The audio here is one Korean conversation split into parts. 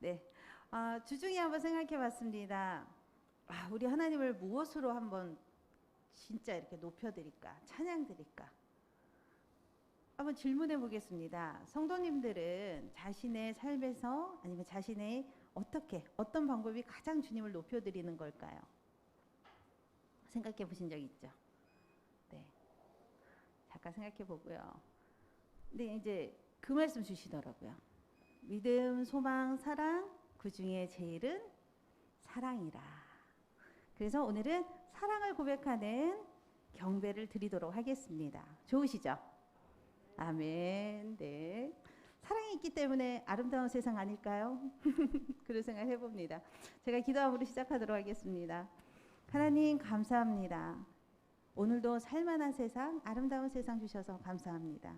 네, 주중에 한번 생각해 봤습니다. 우리 하나님을 무엇으로 한번 진짜 이렇게 높여드릴까? 찬양드릴까? 한번 질문해 보겠습니다. 성도님들은 자신의 삶에서 아니면 자신의 어떤 방법이 가장 주님을 높여드리는 걸까요? 생각해 보신 적 있죠? 네, 잠깐 생각해 보고요. 네, 이제 그 말씀 주시더라고요. 믿음, 소망, 사랑, 그 중에 제일은 사랑이라. 그래서 오늘은 사랑을 고백하는 경배를 드리도록 하겠습니다. 좋으시죠? 아멘. 네. 사랑이 있기 때문에 아름다운 세상 아닐까요? 그런 생각 해봅니다. 제가 기도함으로 시작하도록 하겠습니다. 하나님 감사합니다. 오늘도 살만한 세상, 아름다운 세상 주셔서 감사합니다.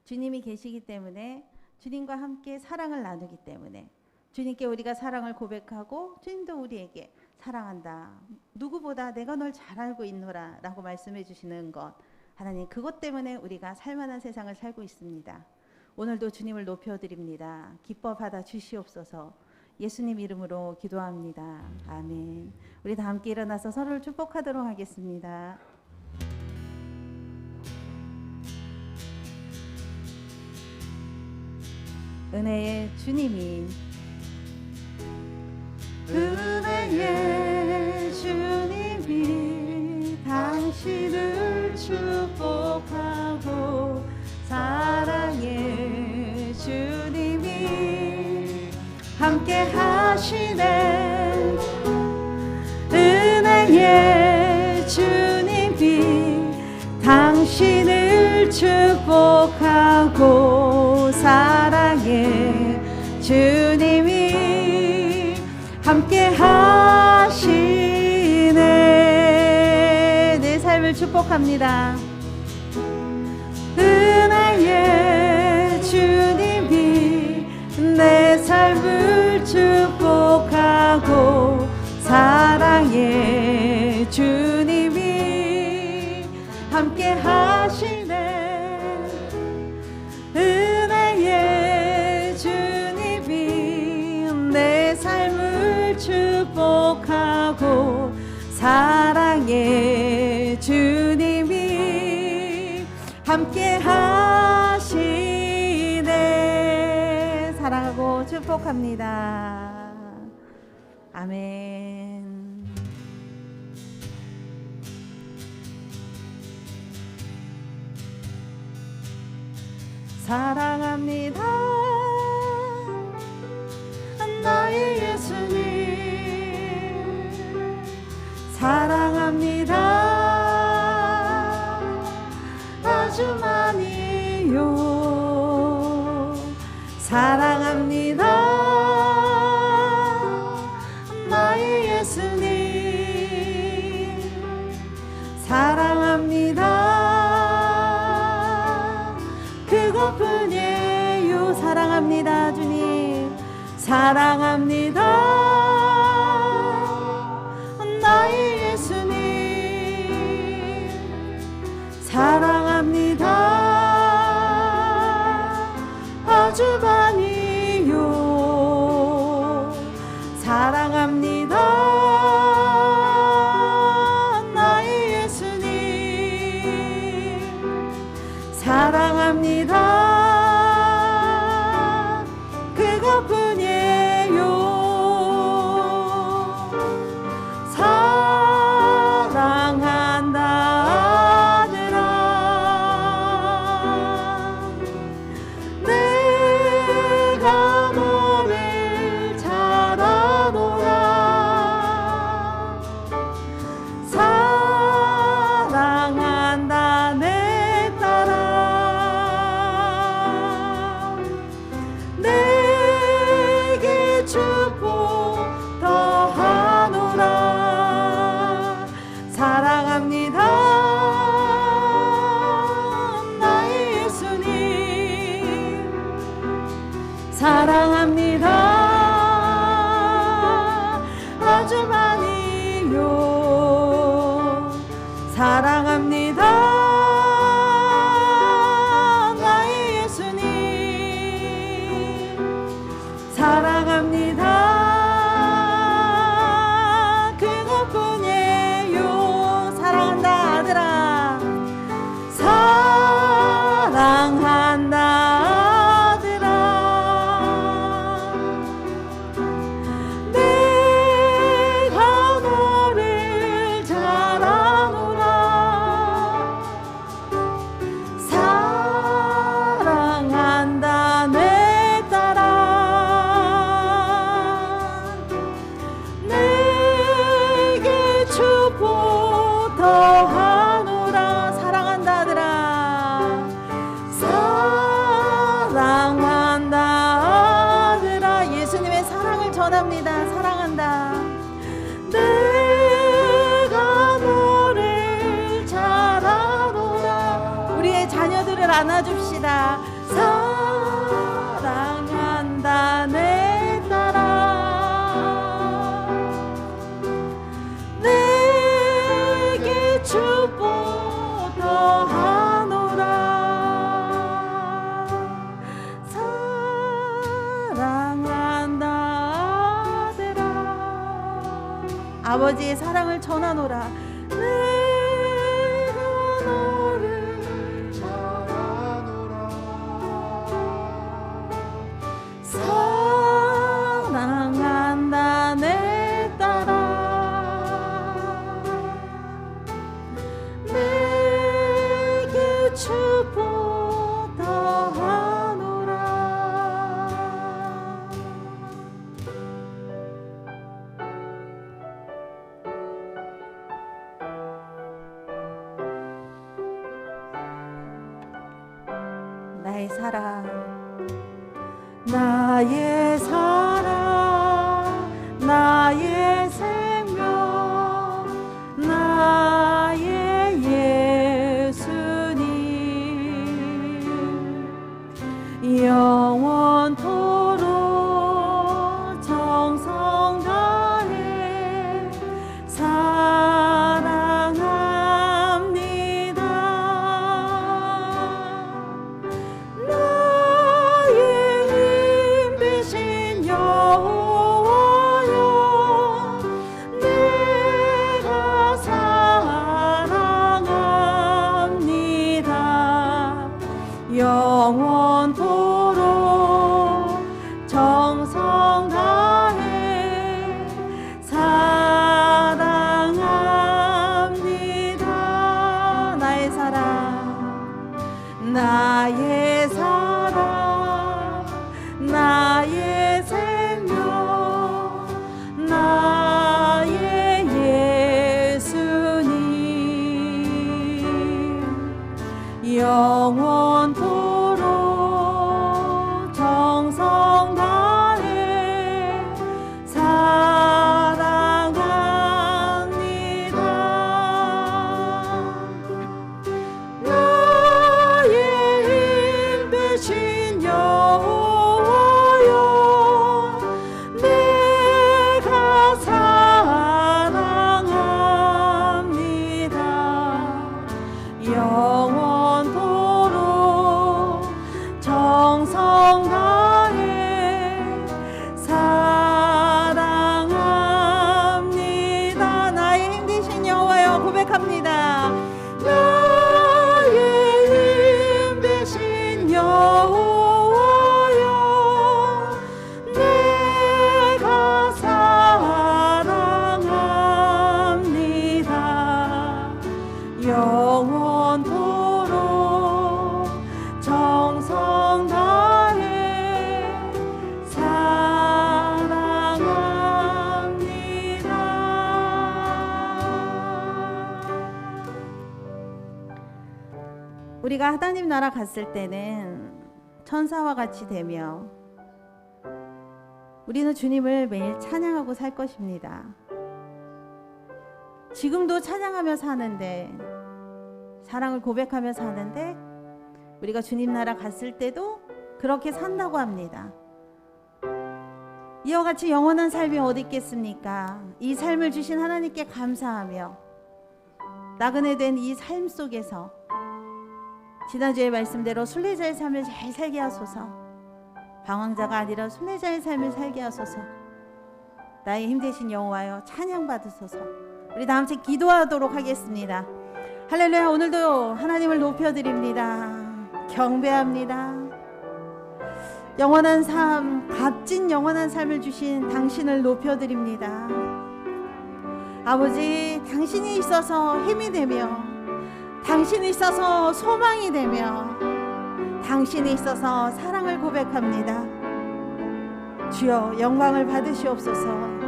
주님이 계시기 때문에, 주님과 함께 사랑을 나누기 때문에, 주님께 우리가 사랑을 고백하고 주님도 우리에게 사랑한다, 누구보다 내가 널 잘 알고 있노라 라고 말씀해 주시는 것, 하나님 그것 때문에 우리가 살만한 세상을 살고 있습니다. 오늘도 주님을 높여드립니다. 기뻐 받아 주시옵소서. 예수님 이름으로 기도합니다. 아멘. 우리 다 함께 일어나서 서로를 축복하도록 하겠습니다. 은혜의 주님이, 은혜의 주님이 당신을 축복하고, 사랑의 주님이 함께 하시네. 은혜의 주님이 당신을 축복하고, 사랑의 주님이 함께 하시네. 내 삶을 축복합니다. 은혜의 주님이 내 삶을 축복하고, 사랑의 주님이 함께 하시네. 은혜의 주님이 내 삶을 축복하고, 사랑의 주님이 함께 하시네. 사랑하고 축복합니다. 아멘. 사랑합니다. 나의 예수님. 사랑합니다. 아주 많이요. 사랑합니다. 나의 예수님. 사랑합니다. 그것뿐이에요. 사랑합니다. 주님. 사랑합니다. 나의 예수님. 사랑합니다. 아주 많이요. 사랑합니다. 나의 예수님. 사랑합니다. 그것뿐이에요. 사랑합니다. 아주 많이요. 사랑합니다. 나의 예수님. 사랑 사랑합니다. 그것뿐이에요. 사랑한다 아들아. 사랑한다 아들아. 내가 너를 잘 아노라. 사랑한다 내 딸아. 내게 축복 더하노라. 사랑한다 아들아. 사랑한다 아들아. 예수님의 사랑을 전합니다. 사랑한다. 내가 너를 잘 아노라. 우리의 자녀들을 안아줍시다. 사랑한다 내 딸아. 내게 축복 더하노라. 사랑한다 아들아. 아버지의 사랑을 전하노라. 내가 너를 잘 아노라. 사랑한다 내 딸아. 내게 축복 더하노라. 나의 사랑, 나의 사랑, 나의 생명, 나의 예수님. 영원토록 정성 다해 사랑합니다. 나의 힘 되신 여호와여, 내가 사랑합니다. 영원토록 정성 다해 사랑합니다. 나의 사랑, 나의 사랑, 나의 생명, 나의 예수님. 영원토록 정성 다해 사랑합니다. 나의 힘 되신 여호와여, 내가 사랑합니다. 영원토록 정성 다해 사랑합니다. 나의 힘 되신 여호와여 고백합니다. 나의 힘 되신 여호와여, 내가 사랑합니다. 영원토록 정성 다해 사랑합니다. 우리가 하나님 나라 갔을 때는 천사와 같이 되며 우리는 주님을 매일 찬양하고 살 것입니다. 지금도 찬양하며 사는데, 사랑을 고백하며 사는데, 우리가 주님 나라 갔을 때도 그렇게 산다고 합니다. 이와 같이 영원한 삶이 어디 있겠습니까? 이 삶을 주신 하나님께 감사하며 나그네 된 이 삶 속에서 지난주에 말씀대로 순례자의 삶을 잘 살게 하소서. 방황자가 아니라 순례자의 삶을 살게 하소서. 나의 힘 되신 여호와여 찬양 받으소서. 우리 다 함께 기도하도록 하겠습니다. 할렐루야. 오늘도 하나님을 높여드립니다. 경배합니다. 영원한 삶, 값진 영원한 삶을 주신 당신을 높여드립니다. 아버지, 당신이 있어서 힘이 되며, 당신이 있어서 소망이 되며, 당신이 있어서 사랑을 고백합니다. 주여 영광을 받으시옵소서.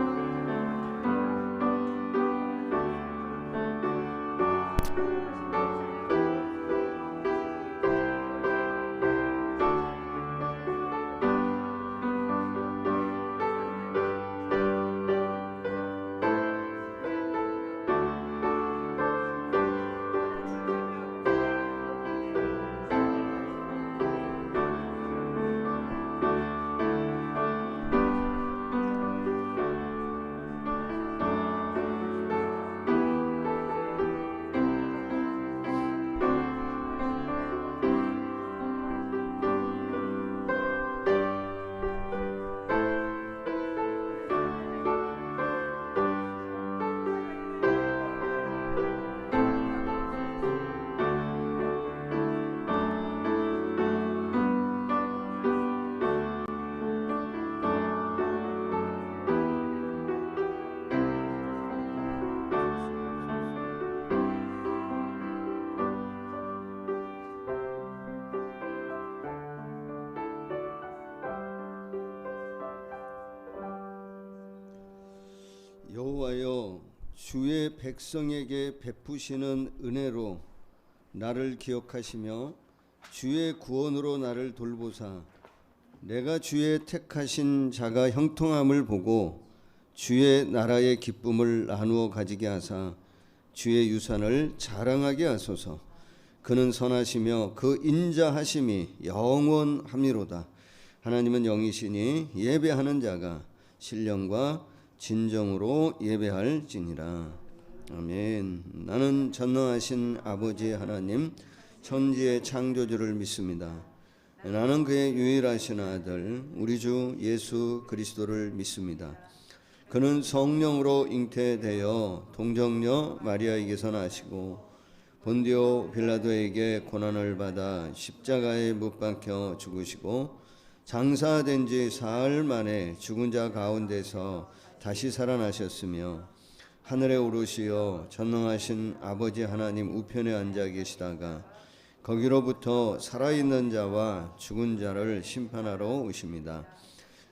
여호와여, 주의 백성에게 베푸시는 은혜로 나를 기억하시며 주의 구원으로 나를 돌보사 내가 주의 택하신 자가 형통함을 보고 주의 나라의 기쁨을 나누어 가지게 하사 주의 유산을 자랑하게 하소서. 그는 선하시며 그 인자하심이 영원함이로다. 하나님은 영이시니 예배하는 자가 신령과 진정으로 예배할지니라. 아멘. 나는 전능하신 아버지 하나님 천지의 창조주를 믿습니다. 나는 그의 유일하신 아들 우리 주 예수 그리스도를 믿습니다. 그는 성령으로 잉태되어 동정녀 마리아에게서 나시고 본디오 빌라도에게 고난을 받아 십자가에 못 박혀 죽으시고 장사된 지 사흘 만에 죽은 자 가운데서 다시 살아나셨으며 하늘에 오르시어 전능하신 아버지 하나님 우편에 앉아 계시다가 거기로부터 살아있는 자와 죽은 자를 심판하러 오십니다.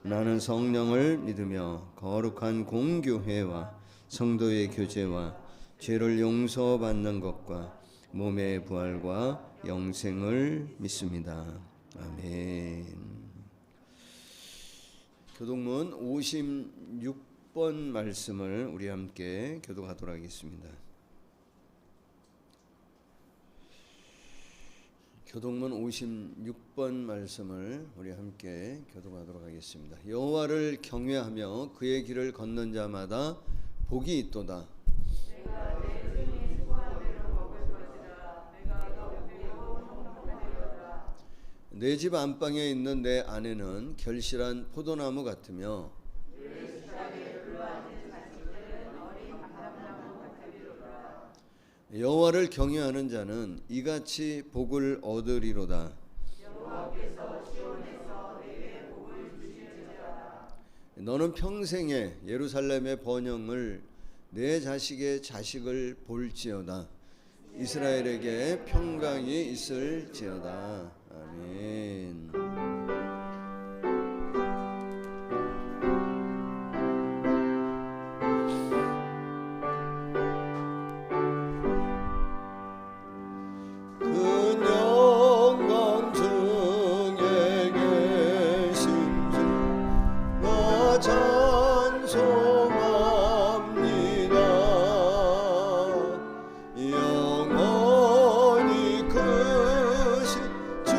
나는 성령을 믿으며 거룩한 공교회와 성도의 교제와 죄를 용서받는 것과 몸의 부활과 영생을 믿습니다. 아멘. 교독문 56번 말씀을 우리 함께 교독하도록 하겠습니다. 교독문 56번 말씀을 우리 함께 교독하도록 하겠습니다. 여호와를 경외하며 그의 길을 걷는 자마다 복이 있도다. 내 집 안방에 있는 내 아내는 결실한 포도나무 같으며 여호와를 경외하는 자는 이같이 복을 얻으리로다. 너는 평생에 예루살렘의 번영을 내 자식의 자식을 볼지어다. 이스라엘에게 평강이 있을지어다. 아멘. 영원히 크신 주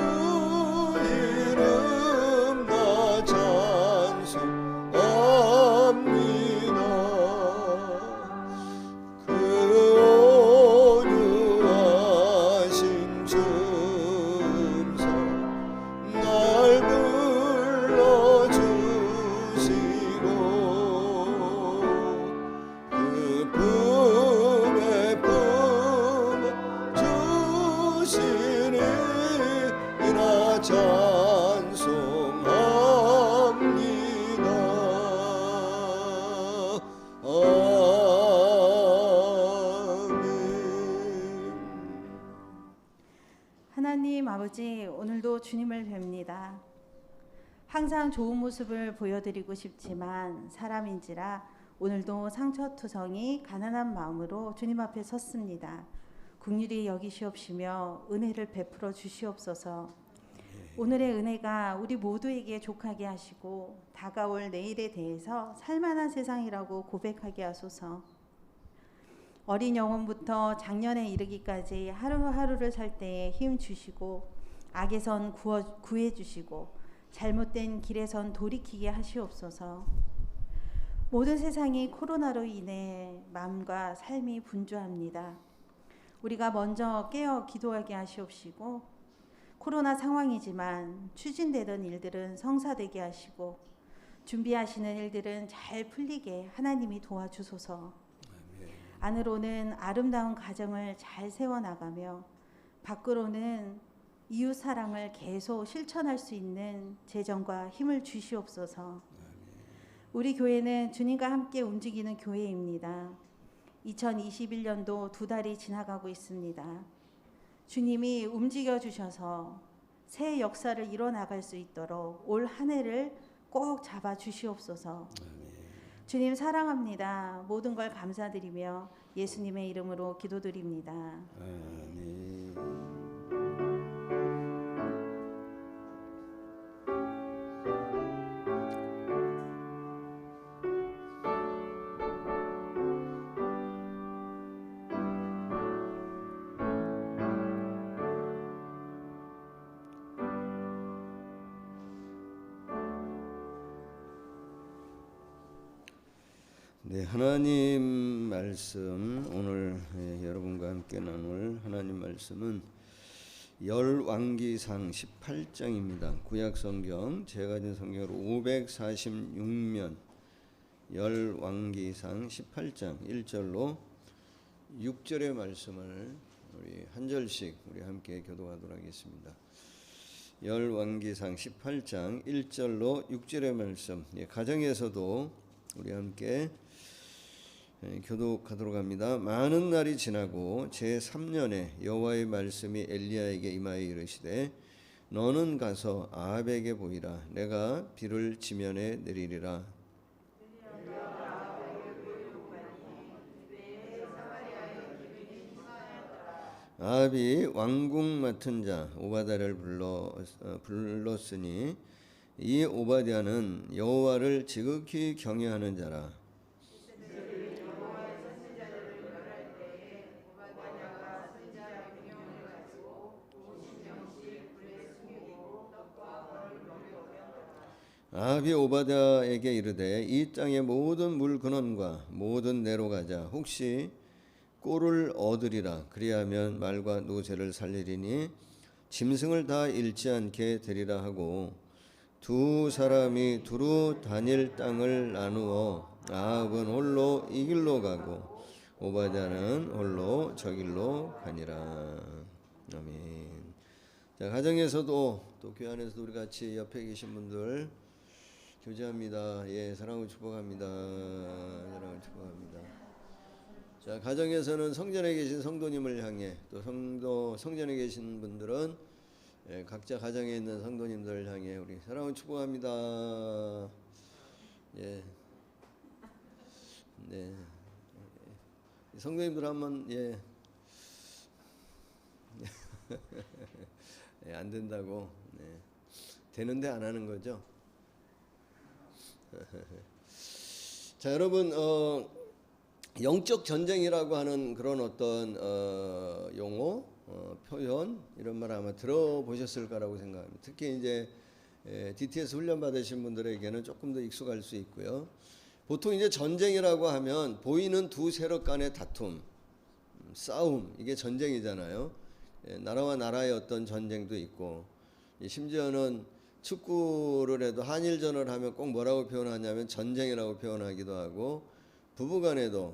아버지, 오늘도 주님을 뵙니다. 항상 좋은 모습을 보여드리고 싶지만 사람인지라 오늘도 상처투성이 가난한 마음으로 주님 앞에 섰습니다. 긍휼히 여기시옵시며 은혜를 베풀어 주시옵소서. 오늘의 은혜가 우리 모두에게 족하게 하시고 다가올 내일에 대해서 살만한 세상이라고 고백하게 하소서. 어린 영혼부터 장년에 이르기까지 하루하루를 살 때에 힘 주시고 악에선 구해 주시고 잘못된 길에선 돌이키게 하시옵소서. 모든 세상이 코로나로 인해 마음과 삶이 분주합니다. 우리가 먼저 깨어 기도하게 하시옵시고 코로나 상황이지만 추진되던 일들은 성사되게 하시고 준비하시는 일들은 잘 풀리게 하나님이 도와주소서. 안으로는 아름다운 가정을 잘 세워나가며 밖으로는 이웃 사랑을 계속 실천할 수 있는 재정과 힘을 주시옵소서. 우리 교회는 주님과 함께 움직이는 교회입니다. 2021년도 2달이 지나가고 있습니다. 주님이 움직여 주셔서 새 역사를 이뤄나갈 수 있도록 올 한 해를 꼭 잡아 주시옵소서. 주님 사랑합니다. 모든 걸 감사드리며 예수님의 이름으로 기도드립니다. 아멘. 네, 하나님 말씀 오늘 여러분과 함께 나눌 하나님 말씀은 열왕기상 18장입니다. 구약성경 제가 가진 성경으로 546면 열왕기상 18장 1절로 6절의 말씀을 우리 한 절씩 우리 함께 교독하도록 하겠습니다. 열왕기상 18장 1절로 6절의 말씀, 가정에서도 우리 함께 교독하도록 합니다. 많은 날이 지나고 제3년에 여호와의 말씀이 엘리야에게 임하여 이르시되 너는 가서 아합에게 보이라. 내가 비를 지면에 내리리라. 아합이 왕궁 맡은 자 오바댜를 불렀으니 이 오바댜는 여호와를 지극히 경외하는 자라. 아합이 오바댜에게 이르되 이 땅의 모든 물 근원과 모든 내로 가자. 혹시 꼴을 얻으리라. 그리하면 말과 노새를 살리리니 짐승을 다 잃지 않게 되리라 하고 두 사람이 두루 다닐 땅을 나누어 아합은 홀로 이 길로 가고 오바댜는 홀로 저 길로 가니라. 아멘. 자, 가정에서도 또 교회 안에서도 우리 같이 옆에 계신 분들 교제합니다. 예, 사랑을 축복합니다. 사랑을 축복합니다. 자, 가정에서는 성전에 계신 성도님을 향해 또 성전에 계신 분들은 각자 가정에 있는 성도님들을 향해 우리 사랑을 축복합니다. 예, 네, 성도님들 한번 예, 예, 안 된다고 네. 되는데 안 하는 거죠. 자, 여러분 영적 전쟁이라고 하는 그런 어떤 용어, 표현 이런 말 아마 들어보셨을 거라고 생각합니다. 특히 이제 DTS 훈련 받으신 분들에게는 조금 더 익숙할 수 있고요. 보통 이제 전쟁이라고 하면 보이는 두 세력 간의 다툼, 싸움, 이게 전쟁이잖아요. 나라와 나라의 어떤 전쟁도 있고, 심지어는 축구를 해도 한일전을 하면 꼭 뭐라고 표현하냐면 전쟁이라고 표현하기도 하고, 부부간에도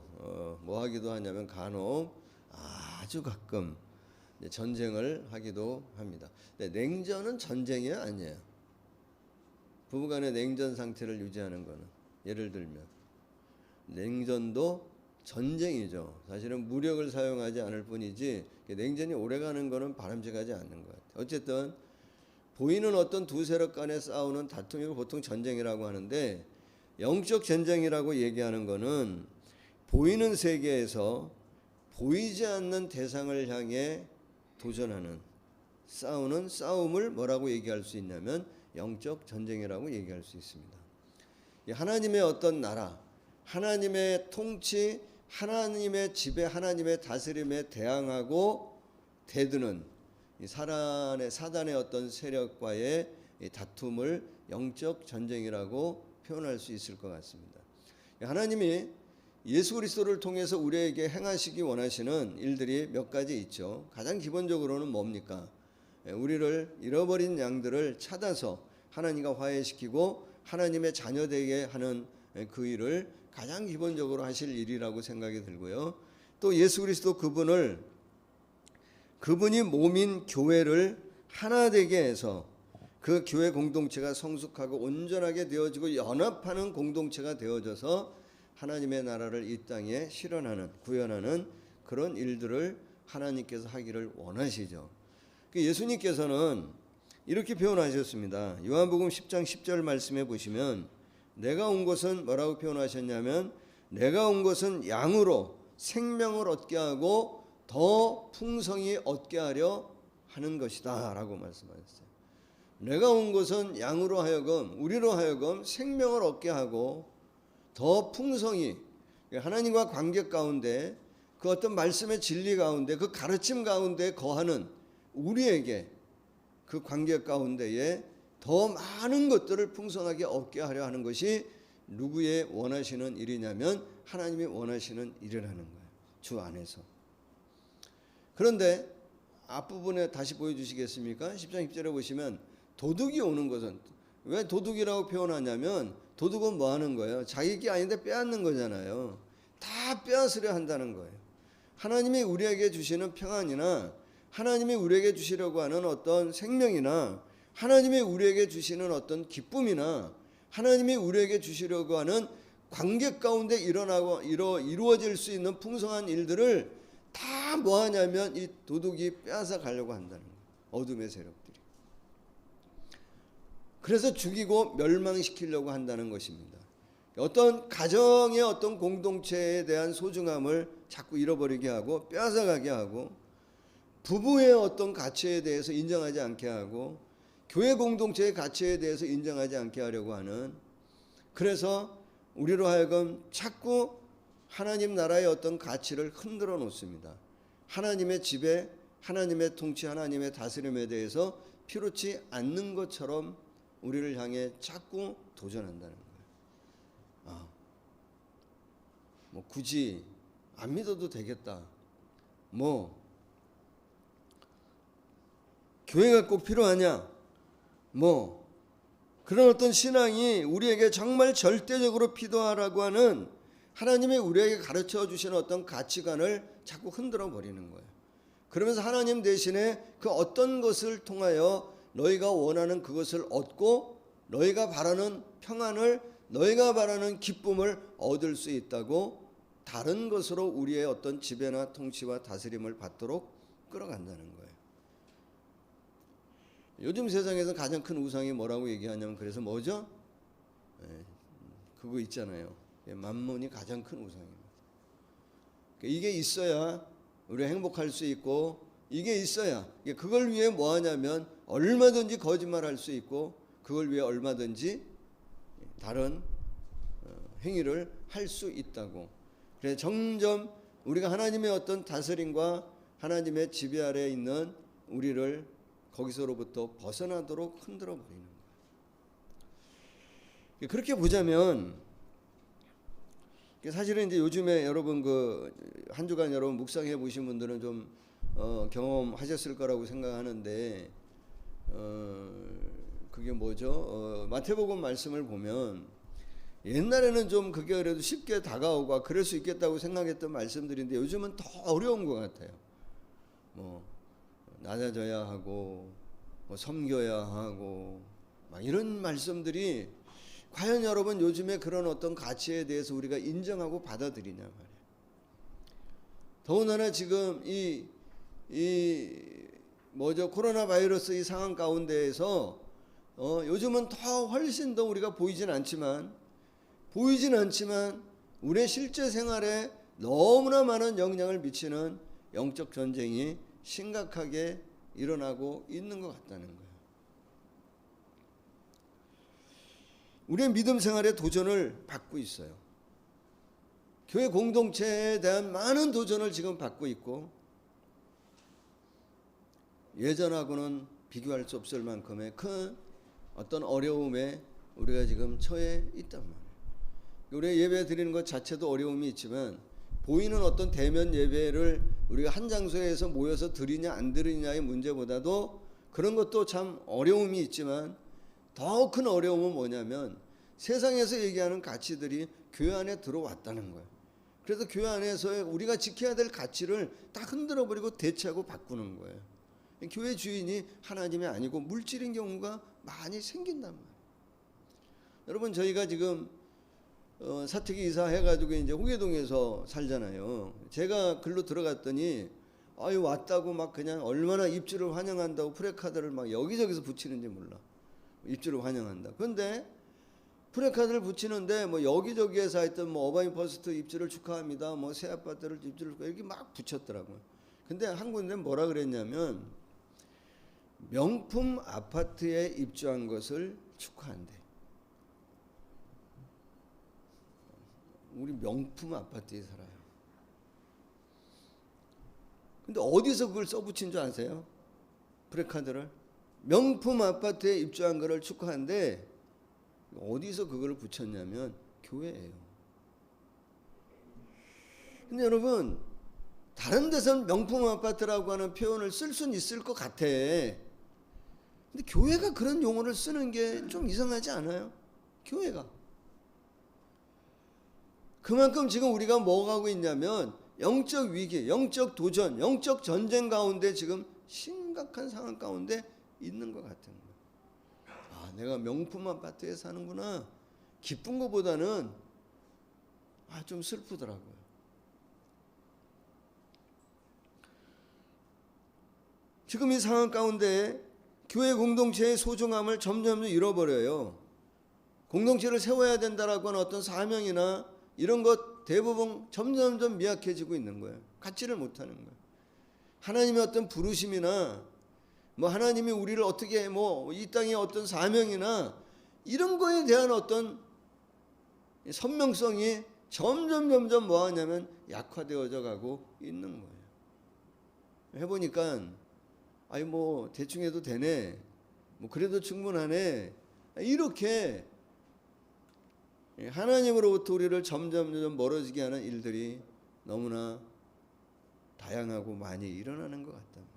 뭐 하기도 하냐면 간혹 아주 가끔 전쟁을 하기도 합니다. 냉전은 전쟁이야 아니에요? 부부간의 냉전 상태를 유지하는 거는 예를 들면 냉전도 전쟁이죠. 사실은 무력을 사용하지 않을 뿐이지 냉전이 오래가는 거는 바람직하지 않는 것 같아요. 어쨌든 보이는 어떤 두 세력 간의 싸우는 다툼을 보통 전쟁이라고 하는데, 영적 전쟁이라고 얘기하는 거는 보이는 세계에서 보이지 않는 대상을 향해 도전하는 싸우는 싸움을 뭐라고 얘기할 수 있냐면 영적 전쟁이라고 얘기할 수 있습니다. 하나님의 어떤 나라, 하나님의 통치, 하나님의 지배, 하나님의 다스림에 대항하고 대드는 이 사단의 어떤 세력과의 이 다툼을 영적 전쟁이라고 표현할 수 있을 것 같습니다. 하나님이 예수 그리스도를 통해서 우리에게 행하시기 원하시는 일들이 몇 가지 있죠. 가장 기본적으로는 뭡니까? 우리를 잃어버린 양들을 찾아서 하나님과 화해시키고 하나님의 자녀되게 하는 그 일을 가장 기본적으로 하실 일이라고 생각이 들고요. 또 예수 그리스도 그분이 몸인 교회를 하나 되게 해서 그 교회 공동체가 성숙하고 온전하게 되어지고 연합하는 공동체가 되어져서 하나님의 나라를 이 땅에 실현하는, 구현하는 그런 일들을 하나님께서 하기를 원하시죠. 예수님께서는 이렇게 표현하셨습니다. 요한복음 10장 10절 말씀해 보시면 내가 온 것은 뭐라고 표현하셨냐면 내가 온 것은 양으로 생명을 얻게 하고 더 풍성히 얻게 하려 하는 것이다 라고 말씀하셨어요. 내가 온 것은 양으로 하여금, 우리로 하여금 생명을 얻게 하고 더 풍성히 하나님과 관계 가운데 그 어떤 말씀의 진리 가운데 그 가르침 가운데 거하는 우리에게 그 관계 가운데에 더 많은 것들을 풍성하게 얻게 하려 하는 것이 누구의 원하시는 일이냐면 하나님이 원하시는 일이라는 거예요. 주 안에서. 그런데 앞부분에 다시 보여주시겠습니까? 10장 10절에 보시면 도둑이 오는 것은, 왜 도둑이라고 표현하냐면 도둑은 뭐 하는 거예요? 자기 게 아닌데 빼앗는 거잖아요. 다 빼앗으려 한다는 거예요. 하나님이 우리에게 주시는 평안이나 하나님이 우리에게 주시려고 하는 어떤 생명이나 하나님이 우리에게 주시는 어떤 기쁨이나 하나님이 우리에게 주시려고 하는 관계 가운데 이루어질 수 있는 풍성한 일들을 다 뭐 하냐면 이 도둑이 빼앗아 가려고 한다는 거예요. 어둠의 세력들이. 그래서 죽이고 멸망시키려고 한다는 것입니다. 어떤 가정의 어떤 공동체에 대한 소중함을 자꾸 잃어버리게 하고 빼앗아가게 하고, 부부의 어떤 가치에 대해서 인정하지 않게 하고, 교회 공동체의 가치에 대해서 인정하지 않게 하려고 하는, 그래서 우리로 하여금 자꾸 하나님 나라의 어떤 가치를 흔들어 놓습니다. 하나님의 지배, 하나님의 통치, 하나님의 다스림에 대해서 필요치 않는 것처럼 우리를 향해 자꾸 도전한다는 거예요. 뭐 굳이 안 믿어도 되겠다. 뭐 교회가 꼭 필요하냐? 뭐 그런 어떤 신앙이 우리에게 정말 절대적으로 필요하라고 하는 하나님이 우리에게 가르쳐 주시는 어떤 가치관을 자꾸 흔들어 버리는 거예요. 그러면서 하나님 대신에 그 어떤 것을 통하여 너희가 원하는 그것을 얻고 너희가 바라는 평안을, 너희가 바라는 기쁨을 얻을 수 있다고 다른 것으로 우리의 어떤 지배나 통치와 다스림을 받도록 끌어간다는 거예요. 요즘 세상에서 가장 큰 우상이 뭐라고 얘기하냐면, 그래서 뭐죠? 그거 있잖아요. 만몬이 가장 큰 우상입니다. 이게 있어야 우리가 행복할 수 있고, 이게 있어야 그걸 위해 뭐 하냐면 얼마든지 거짓말할 수 있고, 그걸 위해 얼마든지 다른 행위를 할 수 있다고. 그래서 점점 우리가 하나님의 어떤 다스림과 하나님의 지배 아래에 있는 우리를 거기서로부터 벗어나도록 흔들어 버리는 거예요. 그렇게 보자면 사실은 이제 요즘에 여러분 한 주간 여러분 묵상해 보신 분들은 좀 경험하셨을 거라고 생각하는데, 그게 뭐죠? 마태복음 말씀을 보면 옛날에는 좀 그게 그래도 쉽게 다가오고 그럴 수 있겠다고 생각했던 말씀들인데 요즘은 더 어려운 것 같아요. 뭐 낮아져야 하고 뭐 섬겨야 하고 막 이런 말씀들이 과연 여러분 요즘에 그런 어떤 가치에 대해서 우리가 인정하고 받아들이냐 말이에요. 더군다나 지금 이 코로나 바이러스 이 상황 가운데에서 요즘은 더 훨씬 더 우리가 보이진 않지만 우리의 실제 생활에 너무나 많은 영향을 미치는 영적 전쟁이 심각하게 일어나고 있는 것 같다는 거예요. 우리의 믿음 생활에 도전을 받고 있어요. 교회 공동체에 대한 많은 도전을 지금 받고 있고 예전하고는 비교할 수 없을 만큼의 큰 어떤 어려움에 우리가 지금 처해 있단 말이에요. 우리가 예배 드리는 것 자체도 어려움이 있지만 보이는 어떤 대면 예배를 우리가 한 장소에서 모여서 드리냐 안 드리냐의 문제보다도 그런 것도 참 어려움이 있지만 더 큰 어려움은 뭐냐면 세상에서 얘기하는 가치들이 교회 안에 들어왔다는 거예요. 그래서 교회 안에서 우리가 지켜야 될 가치를 딱 흔들어버리고 대체하고 바꾸는 거예요. 교회 주인이 하나님이 아니고 물질인 경우가 많이 생긴단 말이에요. 여러분 저희가 지금 사택 이사해가지고 이제 호계동에서 살잖아요. 제가 글로 들어갔더니 왔다고 막 그냥 얼마나 입주를 환영한다고 프레카드를 막 여기저기서 붙이는지 몰라. 입주를 환영한다. 그런데 프레카드를 붙이는데 뭐 여기저기에서 하여튼 뭐 어바인 퍼스트 입주를 축하합니다. 뭐 새 아파트를 입주를 축하 이렇게 막 붙였더라고요. 근데 한 군데 뭐라 그랬냐면 명품 아파트에 입주한 것을 축하한대. 우리 명품 아파트에 살아요. 근데 어디서 그걸 써붙인 줄 아세요? 프레카드를 명품 아파트에 입주한 거를 축하한데 어디서 그걸 붙였냐면 교회예요. 근데 여러분 다른 데서는 명품 아파트라고 하는 표현을 쓸 수는 있을 것 같아. 근데 교회가 그런 용어를 쓰는 게 좀 이상하지 않아요? 교회가. 그만큼 지금 우리가 뭐 하고 있냐면 영적 위기, 영적 도전, 영적 전쟁 가운데 지금 심각한 상황 가운데 있는 것 같은 거예요. 내가 명품 아파트에 사는구나. 기쁜 것보다는 좀 슬프더라고요. 지금 이 상황 가운데 교회 공동체의 소중함을 점점 잃어버려요. 공동체를 세워야 된다라고 하는 어떤 사명이나 이런 것 대부분 점점 미약해지고 있는 거예요. 갖지를 못하는 거예요. 하나님의 어떤 부르심이나 뭐 하나님이 우리를 어떻게 뭐 이 땅의 어떤 사명이나 이런 거에 대한 어떤 선명성이 점점 뭐 하냐면 약화되어져 가고 있는 거예요. 해보니까 뭐 대충 해도 되네. 뭐 그래도 충분하네. 이렇게 하나님으로부터 우리를 점점 멀어지게 하는 일들이 너무나 다양하고 많이 일어나는 것 같단 말이에요.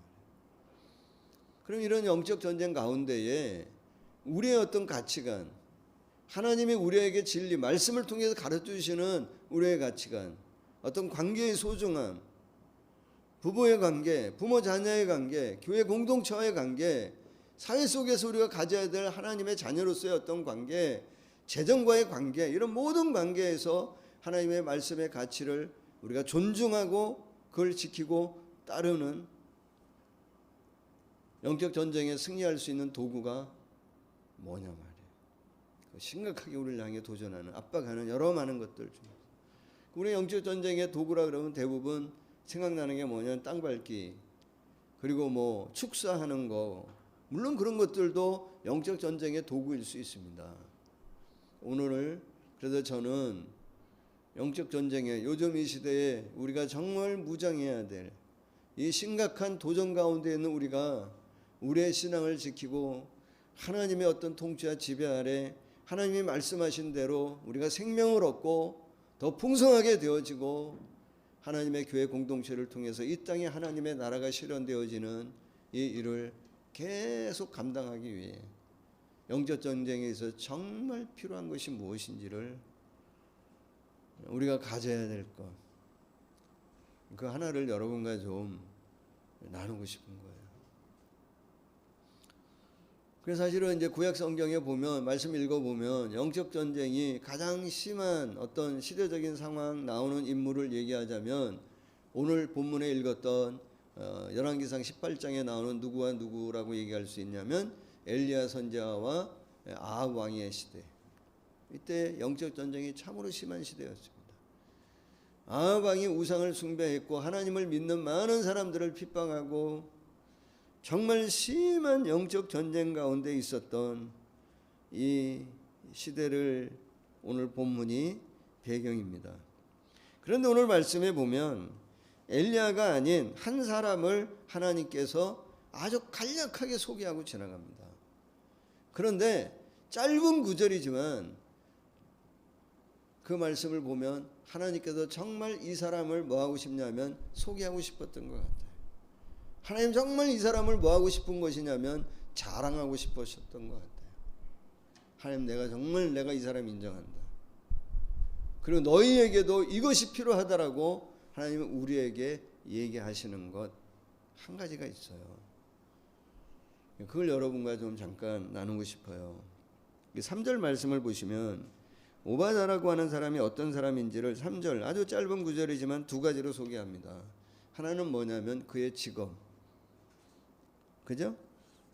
그럼 이런 영적 전쟁 가운데에 우리의 어떤 가치관, 하나님이 우리에게 진리, 말씀을 통해서 가르쳐 주시는 우리의 가치관, 어떤 관계의 소중함, 부부의 관계, 부모 자녀의 관계, 교회 공동체와의 관계, 사회 속에서 우리가 가져야 될 하나님의 자녀로서의 어떤 관계, 재정과의 관계, 이런 모든 관계에서 하나님의 말씀의 가치를 우리가 존중하고 그걸 지키고 따르는 영적 전쟁에 승리할 수 있는 도구가 뭐냐 말이에요. 심각하게 우리를 향해 도전하는, 압박하는 여러 많은 것들 중에 우리 영적 전쟁의 도구라 그러면 대부분 생각나는 게 뭐냐면 땅 밟기, 그리고 뭐 축사하는 거, 물론 그런 것들도 영적 전쟁의 도구일 수 있습니다. 오늘 그래서 저는 영적 전쟁에 요즘 이 시대에 우리가 정말 무장해야 될 이 심각한 도전 가운데 있는 우리가 우리의 신앙을 지키고 하나님의 어떤 통치와 지배 아래 하나님이 말씀하신 대로 우리가 생명을 얻고 더 풍성하게 되어지고 하나님의 교회 공동체를 통해서 이 땅에 하나님의 나라가 실현되어지는 이 일을 계속 감당하기 위해 영적 전쟁에 있어서 정말 필요한 것이 무엇인지를 우리가 가져야 될 것, 그 하나를 여러분과 좀 나누고 싶은 거예요. 그래서 사실은 이제 구약 성경에 보면, 말씀 읽어보면 영적 전쟁이 가장 심한 어떤 시대적인 상황 나오는 인물을 얘기하자면 오늘 본문에 읽었던 열왕기상 18장에 나오는 누구와 누구라고 얘기할 수 있냐면 엘리야 선지자와 아합 왕의 시대. 이때 영적 전쟁이 참으로 심한 시대였습니다. 아합 왕이 우상을 숭배했고 하나님을 믿는 많은 사람들을 핍박하고 정말 심한 영적 전쟁 가운데 있었던 이 시대를 오늘 본문이 배경입니다. 그런데 오늘 말씀에 보면 엘리야가 아닌 한 사람을 하나님께서 아주 간략하게 소개하고 지나갑니다. 그런데 짧은 구절이지만 그 말씀을 보면 하나님께서 정말 이 사람을 뭐 하고 싶냐면 소개하고 싶었던 것 같아요. 하나님 정말 이 사람을 뭐 하고 싶은 것이냐면 자랑하고 싶으셨던 것 같아요. 하나님 내가 이 사람 인정한다. 그리고 너희에게도 이것이 필요하다라고 하나님은 우리에게 얘기하시는 것 한 가지가 있어요. 그걸 여러분과 좀 잠깐 나누고 싶어요. 3절 말씀을 보시면 오바다라고 하는 사람이 어떤 사람인지를 3절 아주 짧은 구절이지만 두 가지로 소개합니다. 하나는 뭐냐면 그의 직업. 그죠?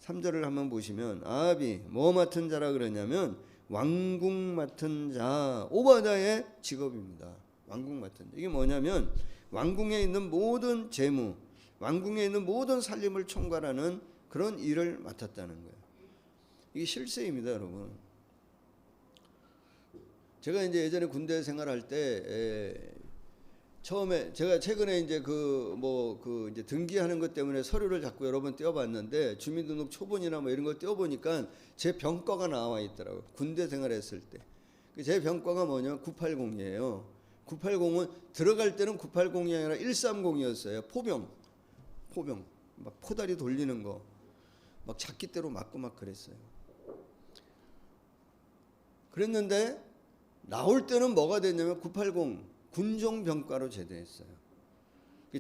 3절을 한번 보시면 아합이 뭐 맡은 자라 그러냐면 왕궁 맡은 자. 오바다의 직업입니다. 왕궁 맡은 자. 이게 뭐냐면 왕궁에 있는 모든 재무, 왕궁에 있는 모든 살림을 총괄하는 그런 일을 맡았다는 거예요. 이게 실세입니다, 여러분. 제가 이제 예전에 군대 생활할 때 처음에 제가 최근에 이제 이제 등기하는 것 때문에 서류를 자꾸 여러 번 떼어봤는데 주민등록 초본이나 뭐 이런 걸 떼어보니까 제 병과가 나와 있더라고요. 군대 생활했을 때. 제 병과가 뭐냐면 980이에요. 980은 들어갈 때는 980이 아니라 130이었어요. 포병. 막 포다리 돌리는 거. 막 잡기대로 맞고 막 그랬어요. 그랬는데 나올 때는 뭐가 됐냐면 980 군종병과로 제대했어요.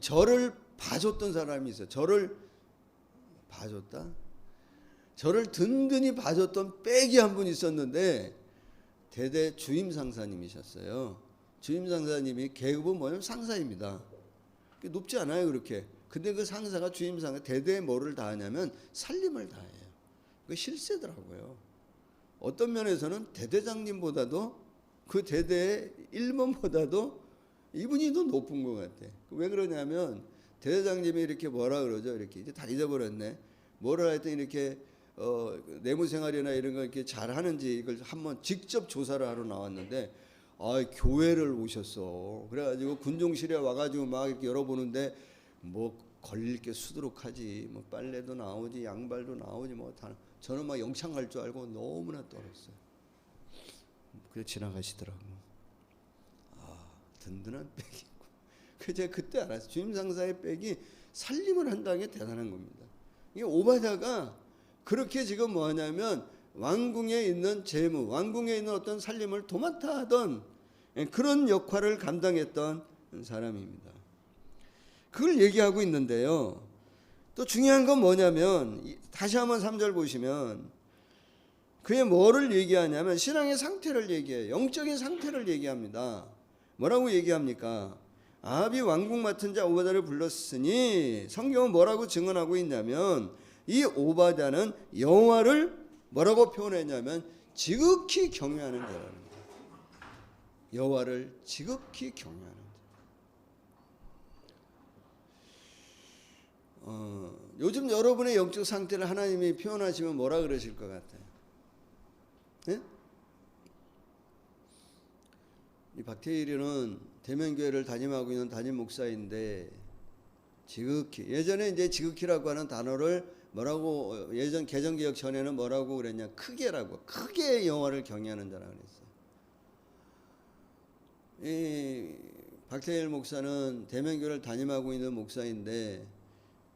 저를 봐줬던 사람이 있어요. 저를 봐줬다? 저를 든든히 봐줬던 빽이 한 분 있었는데 대대 주임 상사님이셨어요. 주임 상사님이 계급은 뭐냐면 상사입니다. 높지 않아요, 그렇게. 근데 그 상사가 주임 상사 대대에 뭐를 다 하냐면 살림을 다 해요. 그 실세더라고요. 어떤 면에서는 대대장님보다도 그 대대의 일본보다도 이분이 더 높은 것 같아. 왜 그러냐면 대대장님이 이렇게 뭐라 그러죠? 이렇게 이제 다 잊어버렸네. 뭐라 했더니 이렇게 내무생활이나 이런 거 이렇게 잘하는지 이걸 한번 직접 조사를 하러 나왔는데 교회를 오셨어. 그래가지고 군종실에 와가지고 막 이렇게 열어보는데 뭐 걸릴 게 수두룩하지. 뭐 빨래도 나오지, 양발도 나오지 뭐 다. 저는 막 영창 갈 줄 알고 너무나 떨었어요. 그래 지나가시더라고. 든든한 백이고. 제가 그때 알았어요. 주임 상사의 백이 살림을 한다는 게 대단한 겁니다. 이게 오바다가 그렇게 지금 뭐 하냐면 왕궁에 있는 재무, 왕궁에 있는 어떤 살림을 도맡아 하던 그런 역할을 감당했던 사람입니다. 그걸 얘기하고 있는데요. 또 중요한 건 뭐냐면 다시 한번 3절 보시면 그의 뭐를 얘기하냐면 신앙의 상태를 얘기해요. 영적인 상태를 얘기합니다. 뭐라고 얘기합니까? 아합이 왕궁 맡은 자 오바다를 불렀으니 성경은 뭐라고 증언하고 있냐면 이 오바다는 여호와를 뭐라고 표현했냐면 지극히 경외하는 자라는 거예요. 여호와를 지극히 경외하는 자. 요즘 여러분의 영적 상태를 하나님이 표현하시면 뭐라 그러실 것 같아요? 네? 이 박태일이는 대면교회를 담임하고 있는 담임 목사인데 지극히 예전에 이제 지극히라고 하는 단어를 뭐라고 예전 개정개혁 전에는 뭐라고 그랬냐 크게라고 크게 여호와를 경외하는 자라 그랬어요. 이 박태일 목사는 대면교회를 담임하고 있는 목사인데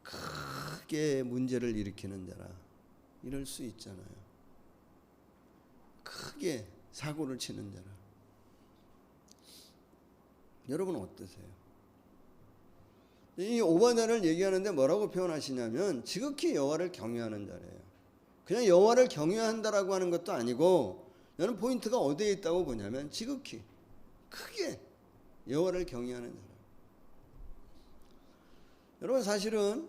크게 문제를 일으키는 자라 이럴 수 있잖아요. 크게 사고를 치는 자라. 여러분은 어떠세요? 이 오바다를 얘기하는데 뭐라고 표현하시냐면 지극히 여호와를 경외하는 자래요. 그냥 여호와를 경외한다라고 하는 것도 아니고 저는 포인트가 어디에 있다고 보냐면 지극히 크게 여호와를 경외하는 자라. 여러분 사실은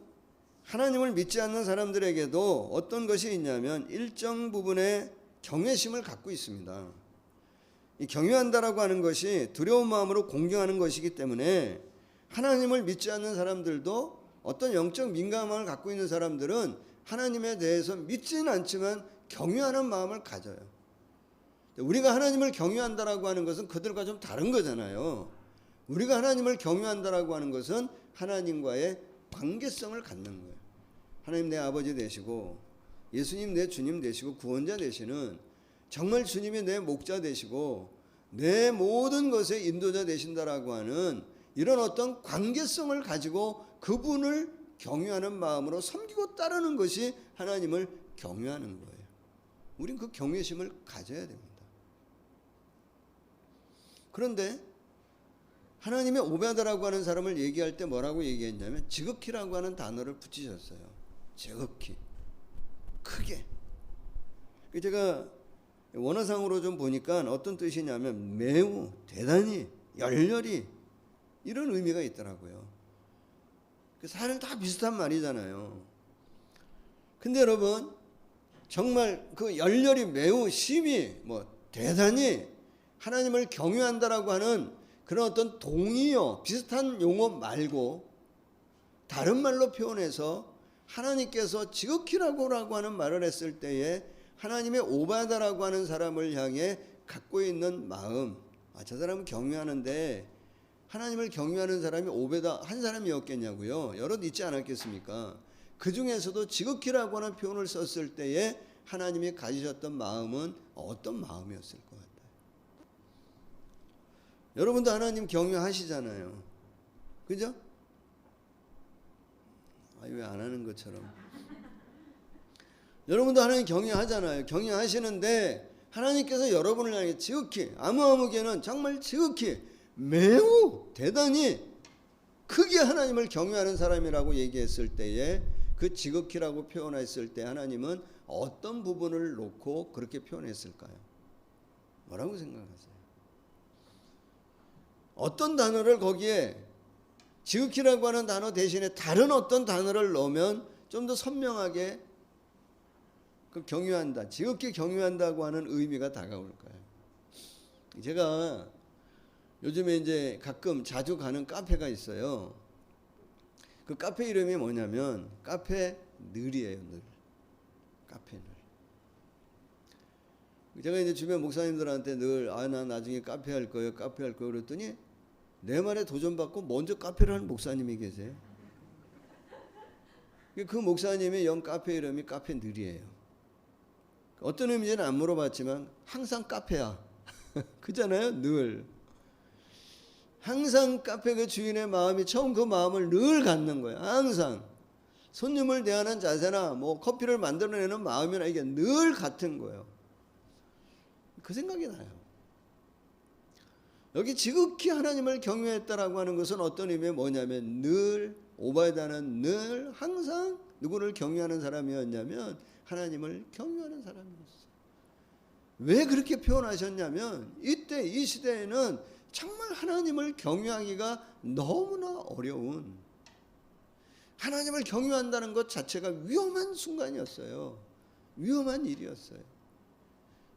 하나님을 믿지 않는 사람들에게도 어떤 것이 있냐면 일정 부분의 경외심을 갖고 있습니다. 이 경외한다라고 하는 것이 두려운 마음으로 공경하는 것이기 때문에 하나님을 믿지 않는 사람들도 어떤 영적 민감함을 갖고 있는 사람들은 하나님에 대해서 믿지는 않지만 경외하는 마음을 가져요. 우리가 하나님을 경외한다라고 하는 것은 그들과 좀 다른 거잖아요. 우리가 하나님을 경외한다라고 하는 것은 하나님과의 관계성을 갖는 거예요. 하나님 내 아버지 되시고 예수님 내 주님 되시고 구원자 되시는, 정말 주님이 내 목자 되시고 내 모든 것의 인도자 되신다라고 하는 이런 어떤 관계성을 가지고 그분을 경외하는 마음으로 섬기고 따르는 것이 하나님을 경외하는 거예요. 우린 그 경외심을 가져야 됩니다. 그런데 하나님의 오베아다라고 하는 사람을 얘기할 때 뭐라고 얘기했냐면 지극히라고 하는 단어를 붙이셨어요. 지극히, 크게. 제가 원어상으로 좀 보니까 어떤 뜻이냐면 매우, 대단히, 열렬히, 이런 의미가 있더라고요. 사실 다 비슷한 말이잖아요. 근데 여러분 정말 그 열렬히, 매우, 심히, 대단히 하나님을 경외한다라고 하는 그런 어떤 동의어, 비슷한 용어 말고 다른 말로 표현해서 하나님께서 지극히라고 하는 말을 했을 때에 하나님의 오바다라고 하는 사람을 향해 갖고 있는 마음, 저 사람은 경외하는데 하나님을 경외하는 사람이 오베다 한 사람이었겠냐고요. 여럿 있지 않았겠습니까? 그 중에서도 지극히라고 하는 표현을 썼을 때에 하나님이 가지셨던 마음은 어떤 마음이었을 것 같아요? 여러분도 하나님 경외하시잖아요. 그죠? 왜 안 하는 것처럼. 여러분도 하나님 경외하잖아요. 경외하시는데 하나님께서 여러분을 향해 지극히, 아무개는 정말 지극히, 매우, 대단히 크게 하나님을 경외하는 사람이라고 얘기했을 때에 그 지극히라고 표현했을 때 하나님은 어떤 부분을 놓고 그렇게 표현했을까요? 뭐라고 생각하세요? 어떤 단어를 거기에 지극히라고 하는 단어 대신에 다른 어떤 단어를 넣으면 좀 더 선명하게 그 경외한다, 지극히 경외한다고 하는 의미가 다가올까요? 제가 요즘에 이제 가끔 자주 가는 카페가 있어요. 그 카페 이름이 뭐냐면 카페 늘이에요. 늘. 카페 늘. 제가 이제 주변 목사님들한테 늘 나 나중에 카페 할 거예요. 카페 할 거예요. 그랬더니 내 말에 도전받고 먼저 카페를 하는 목사님이 계세요. 그 목사님의 영 카페 이름이 카페 늘이에요. 어떤 의미인지는 안 물어봤지만 항상 카페야. 그잖아요. 늘. 항상 카페 그 주인의 마음이 처음 그 마음을 늘 갖는 거예요. 항상. 손님을 대하는 자세나 커피를 만들어내는 마음이나 이게 늘 같은 거예요. 그 생각이 나요. 여기 지극히 하나님을 경외했다라고 하는 것은 어떤 의미에 뭐냐면 늘, 오바다는 늘 항상 누구를 경외하는 사람이었냐면 하나님을 경외하는 사람이었어요. 왜 그렇게 표현하셨냐면 이때 이 시대에는 정말 하나님을 경외하기가 너무나 어려운, 하나님을 경외한다는 것 자체가 위험한 순간이었어요. 위험한 일이었어요.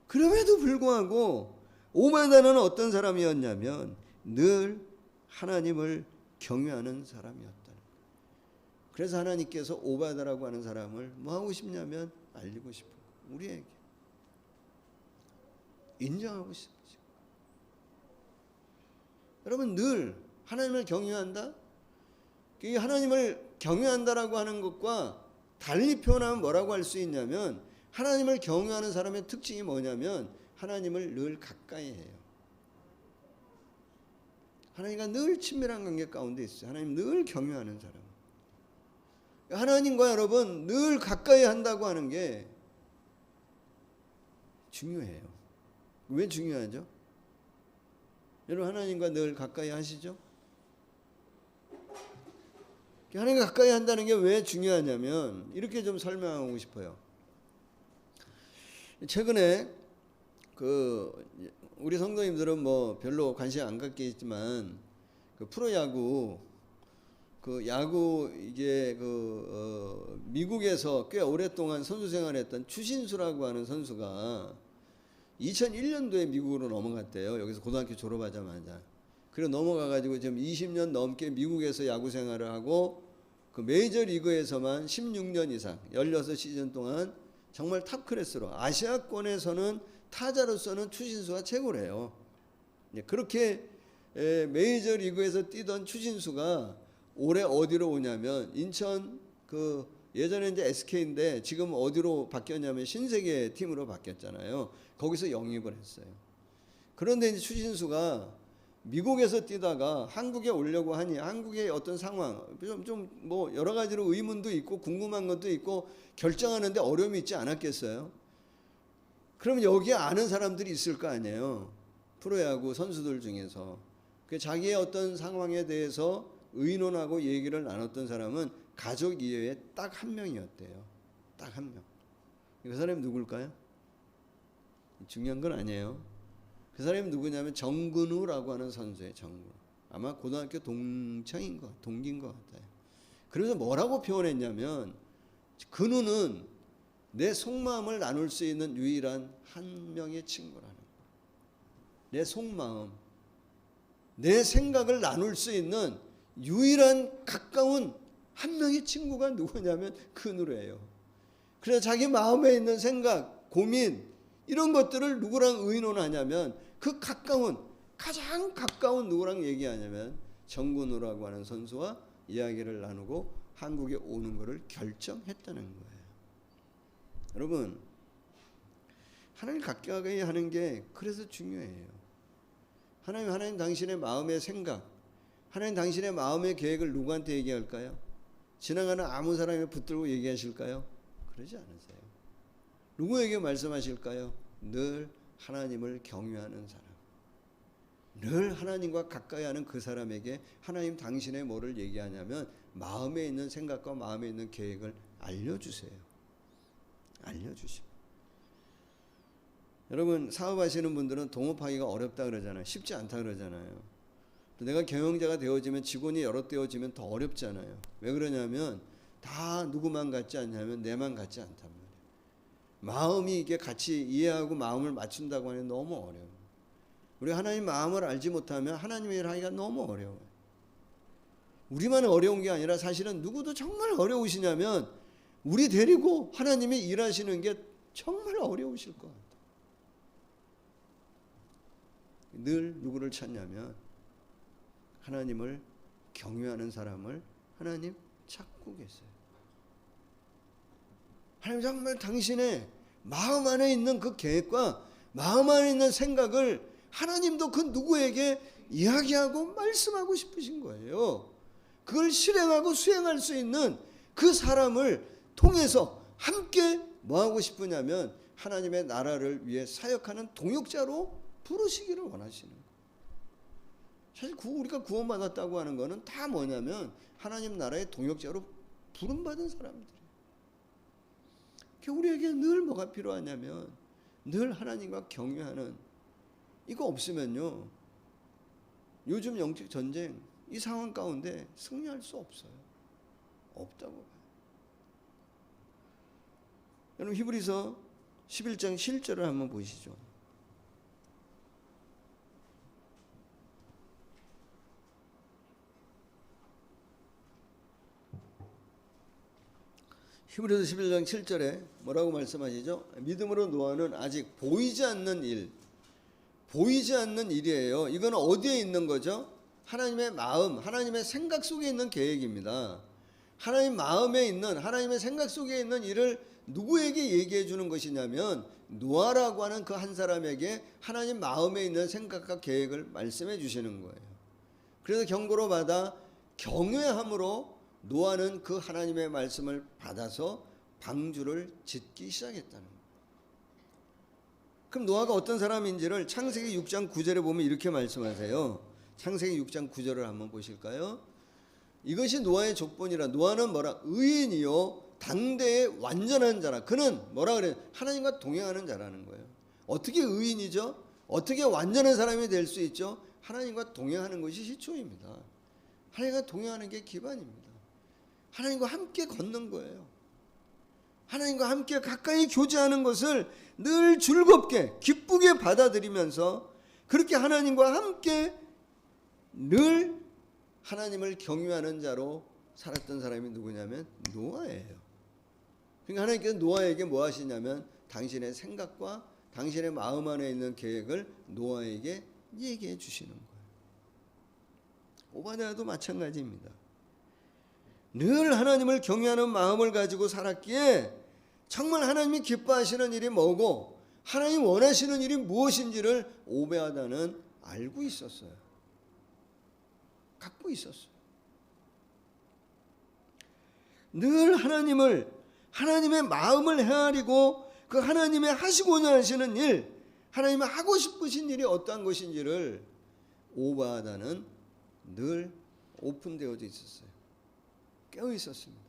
그럼에도 불구하고 오바다는 어떤 사람이었냐면 늘 하나님을 경외하는 사람이었다는 거예요. 그래서 하나님께서 오바다라고 하는 사람을 뭐 하고 싶냐면 알리고 싶은 거예요. 우리에게 인정하고 싶어요. 여러분 늘 하나님을 경외한다? 이 하나님을 경외한다라고 하는 것과 달리 표현하면 뭐라고 할 수 있냐면 하나님을 경외하는 사람의 특징이 뭐냐면 하나님을 늘 가까이 해요. 하나님과 늘 친밀한 관계 가운데 있어요. 하나님 늘 경외하는 사람. 하나님과 여러분 늘 가까이 한다고 하는 게 중요해요. 왜 중요하죠? 여러분 하나님과 늘 가까이 하시죠? 하나님과 가까이 한다는 게 왜 중요하냐면 이렇게 좀 설명하고 싶어요. 최근에 우리 성도님들은 별로 관심 안 갖겠지만 프로야구 그 야구 이게 미국에서 꽤 오랫동안 선수 생활했던 추신수라고 하는 선수가 2001년도에 미국으로 넘어갔대요. 여기서 고등학교 졸업하자마자. 그리고 넘어가가지고 지금 20년 넘게 미국에서 야구 생활을 하고 그 메이저 리그에서만 16년 이상 16시즌 동안 정말 탑 클래스로 아시아권에서는 타자로서는 추신수가 최고래요. 그렇게 메이저 리그에서 뛰던 추신수가 올해 어디로 오냐면 인천 예전에 이제 SK인데 지금 어디로 바뀌었냐면 신세계 팀으로 바뀌었잖아요. 거기서 영입을 했어요. 그런데 이제 추신수가 미국에서 뛰다가 한국에 오려고 하니 한국의 어떤 상황 좀 뭐 여러 가지로 의문도 있고 궁금한 것도 있고 결정하는데 어려움이 있지 않았겠어요? 그러면 여기에 아는 사람들이 있을 거 아니에요. 프로야구 선수들 중에서 자기의 어떤 상황에 대해서 의논하고 얘기를 나눴던 사람은 가족 이외에 딱 한 명이었대요. 딱 한 명. 그 사람이 누굴까요? 중요한 건 아니에요. 그 사람이 누구냐면 정근우라고 하는 선수예요. 정근우. 아마 고등학교 동기인 것 같아요. 그래서 뭐라고 표현했냐면 근우는 내 속마음을 나눌 수 있는 유일한 한 명의 친구라는 거예요. 내 속마음, 내 생각을 나눌 수 있는 유일한 가까운 한 명의 친구가 누구냐면 근우래요. 그래서 자기 마음에 있는 생각, 고민 이런 것들을 누구랑 의논하냐면 그 가장 가까운 누구랑 얘기하냐면 정근우라고 하는 선수와 이야기를 나누고 한국에 오는 것을 결정했다는 거예요. 여러분, 하나님 가까이 하는 게 그래서 중요해요. 하나님 당신의 마음의 생각, 하나님 당신의 마음의 계획을 누구한테 얘기할까요? 지나가는 아무 사람에 붙들고 얘기하실까요? 그러지 않으세요. 누구에게 말씀하실까요? 늘 하나님을 경외하는 사람, 늘 하나님과 가까이 하는 그 사람에게 하나님 당신의 뭐를 얘기하냐면 마음에 있는 생각과 마음에 있는 계획을 알려주세요. 알려주시고. 여러분, 사업하시는 분들은 동업하기가 어렵다 그러잖아요. 쉽지 않다 그러잖아요. 내가 경영자가 되어지면, 직원이 여러 되어지면 더 어렵잖아요. 왜 그러냐면 다 누구만 같지 않냐면 내만 같지 않단 말이에요. 마음이 이게 같이 이해하고 마음을 맞춘다고 하면 너무 어려워요. 우리 하나님 마음을 알지 못하면 하나님의 일 하기가 너무 어려워요. 우리만 어려운 게 아니라 사실은 누구도 정말 어려우시냐면 우리 데리고 하나님이 일하시는 게 정말 어려우실 것 같아요. 늘 누구를 찾냐면 하나님을 경외하는 사람을 하나님 찾고 계세요. 하나님 정말 당신의 마음 안에 있는 그 계획과 마음 안에 있는 생각을 하나님도 그 누구에게 이야기하고 말씀하고 싶으신 거예요. 그걸 실행하고 수행할 수 있는 그 사람을 통해서 함께 뭐 하고 싶으냐면 하나님의 나라를 위해 사역하는 동역자로 부르시기를 원하시는 거예요. 사실 우리가 구원받았다고 하는 거는 다 뭐냐면 하나님 나라의 동역자로 부름받은 사람들이에요. 우리에게 늘 뭐가 필요하냐면 늘 하나님과 경외하는, 이거 없으면요 요즘 영적 전쟁 이 상황 가운데 승리할 수 없어요. 없다고 봐요. 여러분, 히브리서 11장 7절을 한번 보시죠. 히브리서 11장 7절에 뭐라고 말씀하시죠? 믿음으로 노아는 아직 보이지 않는 일이에요. 이건 어디에 있는 거죠? 하나님의 마음, 하나님의 생각 속에 있는 계획입니다. 하나님 마음에 있는, 하나님의 생각 속에 있는 일을 누구에게 얘기해 주는 것이냐면 노아라고 하는 그 한 사람에게 하나님 마음에 있는 생각과 계획을 말씀해 주시는 거예요. 그래서 경고로 받아 경외함으로 노아는 그 하나님의 말씀을 받아서 방주를 짓기 시작했다는 거예요. 그럼 노아가 어떤 사람인지를 창세기 6장 9절에 보면 이렇게 말씀하세요. 창세기 6장 9절을 한번 보실까요? 이것이 노아의 족본이라. 노아는 뭐라? 의인이요 당대의 완전한 자라. 그는 뭐라 그래요? 하나님과 동행하는 자라는 거예요. 어떻게 의인이죠? 어떻게 완전한 사람이 될 수 있죠? 하나님과 동행하는 것이 시초입니다. 하나님과 동행하는 게 기반입니다. 하나님과 함께 걷는 거예요. 하나님과 함께 가까이 교제하는 것을 늘 즐겁게 기쁘게 받아들이면서 그렇게 하나님과 함께 늘 하나님을 경유하는 자로 살았던 사람이 누구냐면 노아예요. 그러니까 하나님께서 노아에게 뭐 하시냐면 당신의 생각과 당신의 마음 안에 있는 계획을 노아에게 얘기해 주시는 거예요. 오바댜도 마찬가지입니다. 늘 하나님을 경외하는 마음을 가지고 살았기에 정말 하나님이 기뻐하시는 일이 뭐고 하나님 원하시는 일이 무엇인지를 오베아다는 알고 있었어요. 갖고 있었어요. 늘 하나님의 마음을 헤아리고 그 하나님의 하시고자 하시는 일, 하나님의 하고 싶으신 일이 어떠한 것인지를 오베아다는 늘 오픈되어져 있었어요. 깨어 있었습니다.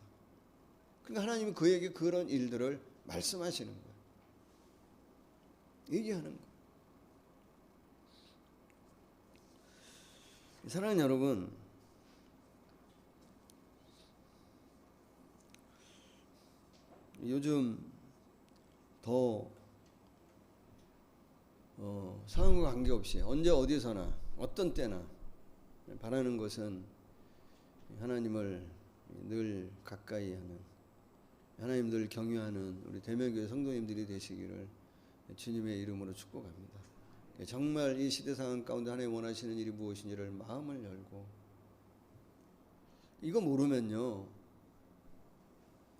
그러니까 하나님이 그에게 그런 일들을 말씀하시는 거예요. 얘기하는 거예요. 사랑하는 여러분, 요즘 더 상황과 관계없이 언제 어디서나 어떤 때나 바라는 것은 하나님을 늘 가까이 하는, 하나님 늘 경외하는 우리 대명교회 성도님들이 되시기를 주님의 이름으로 축복합니다. 정말 이 시대 상황 가운데 하나님 원하시는 일이 무엇인지를 마음을 열고, 이거 모르면요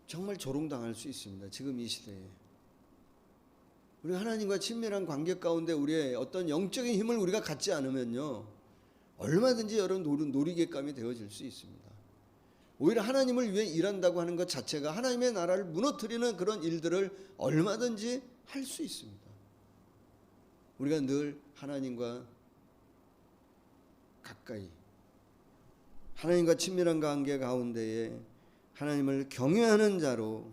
정말 조롱당할 수 있습니다. 지금 이 시대에 우리 하나님과 친밀한 관계 가운데 우리의 어떤 영적인 힘을 우리가 갖지 않으면요 얼마든지 여러 놀이개감이 되어질 수 있습니다. 오히려 하나님을 위해 일한다고 하는 것 자체가 하나님의 나라를 무너뜨리는 그런 일들을 얼마든지 할 수 있습니다. 우리가 늘 하나님과 가까이, 하나님과 친밀한 관계 가운데에 하나님을 경외하는 자로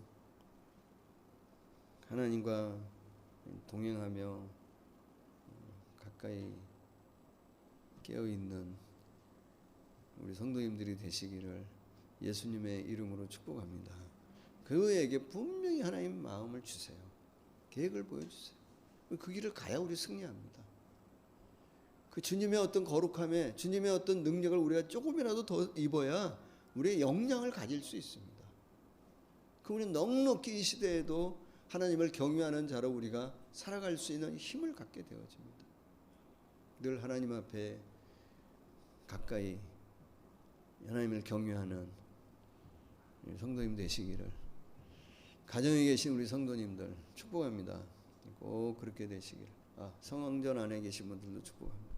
하나님과 동행하며 가까이 깨어있는 우리 성도님들이 되시기를 예수님의 이름으로 축복합니다. 그에게 분명히 하나님 마음을 주세요. 계획을 보여주세요. 그 길을 가야 우리 승리합니다. 그 주님의 어떤 거룩함에, 주님의 어떤 능력을 우리가 조금이라도 더 입어야 우리의 역량을 가질 수 있습니다. 그 우리는 넉넉히 이 시대에도 하나님을 경외하는 자로 우리가 살아갈 수 있는 힘을 갖게 되어집니다. 늘 하나님 앞에 가까이 하나님을 경외하는 성도님 되시기를, 가정에 계신 우리 성도님들 축복합니다. 꼭 그렇게 되시기를. 성황전 안에 계신 분들도 축복합니다.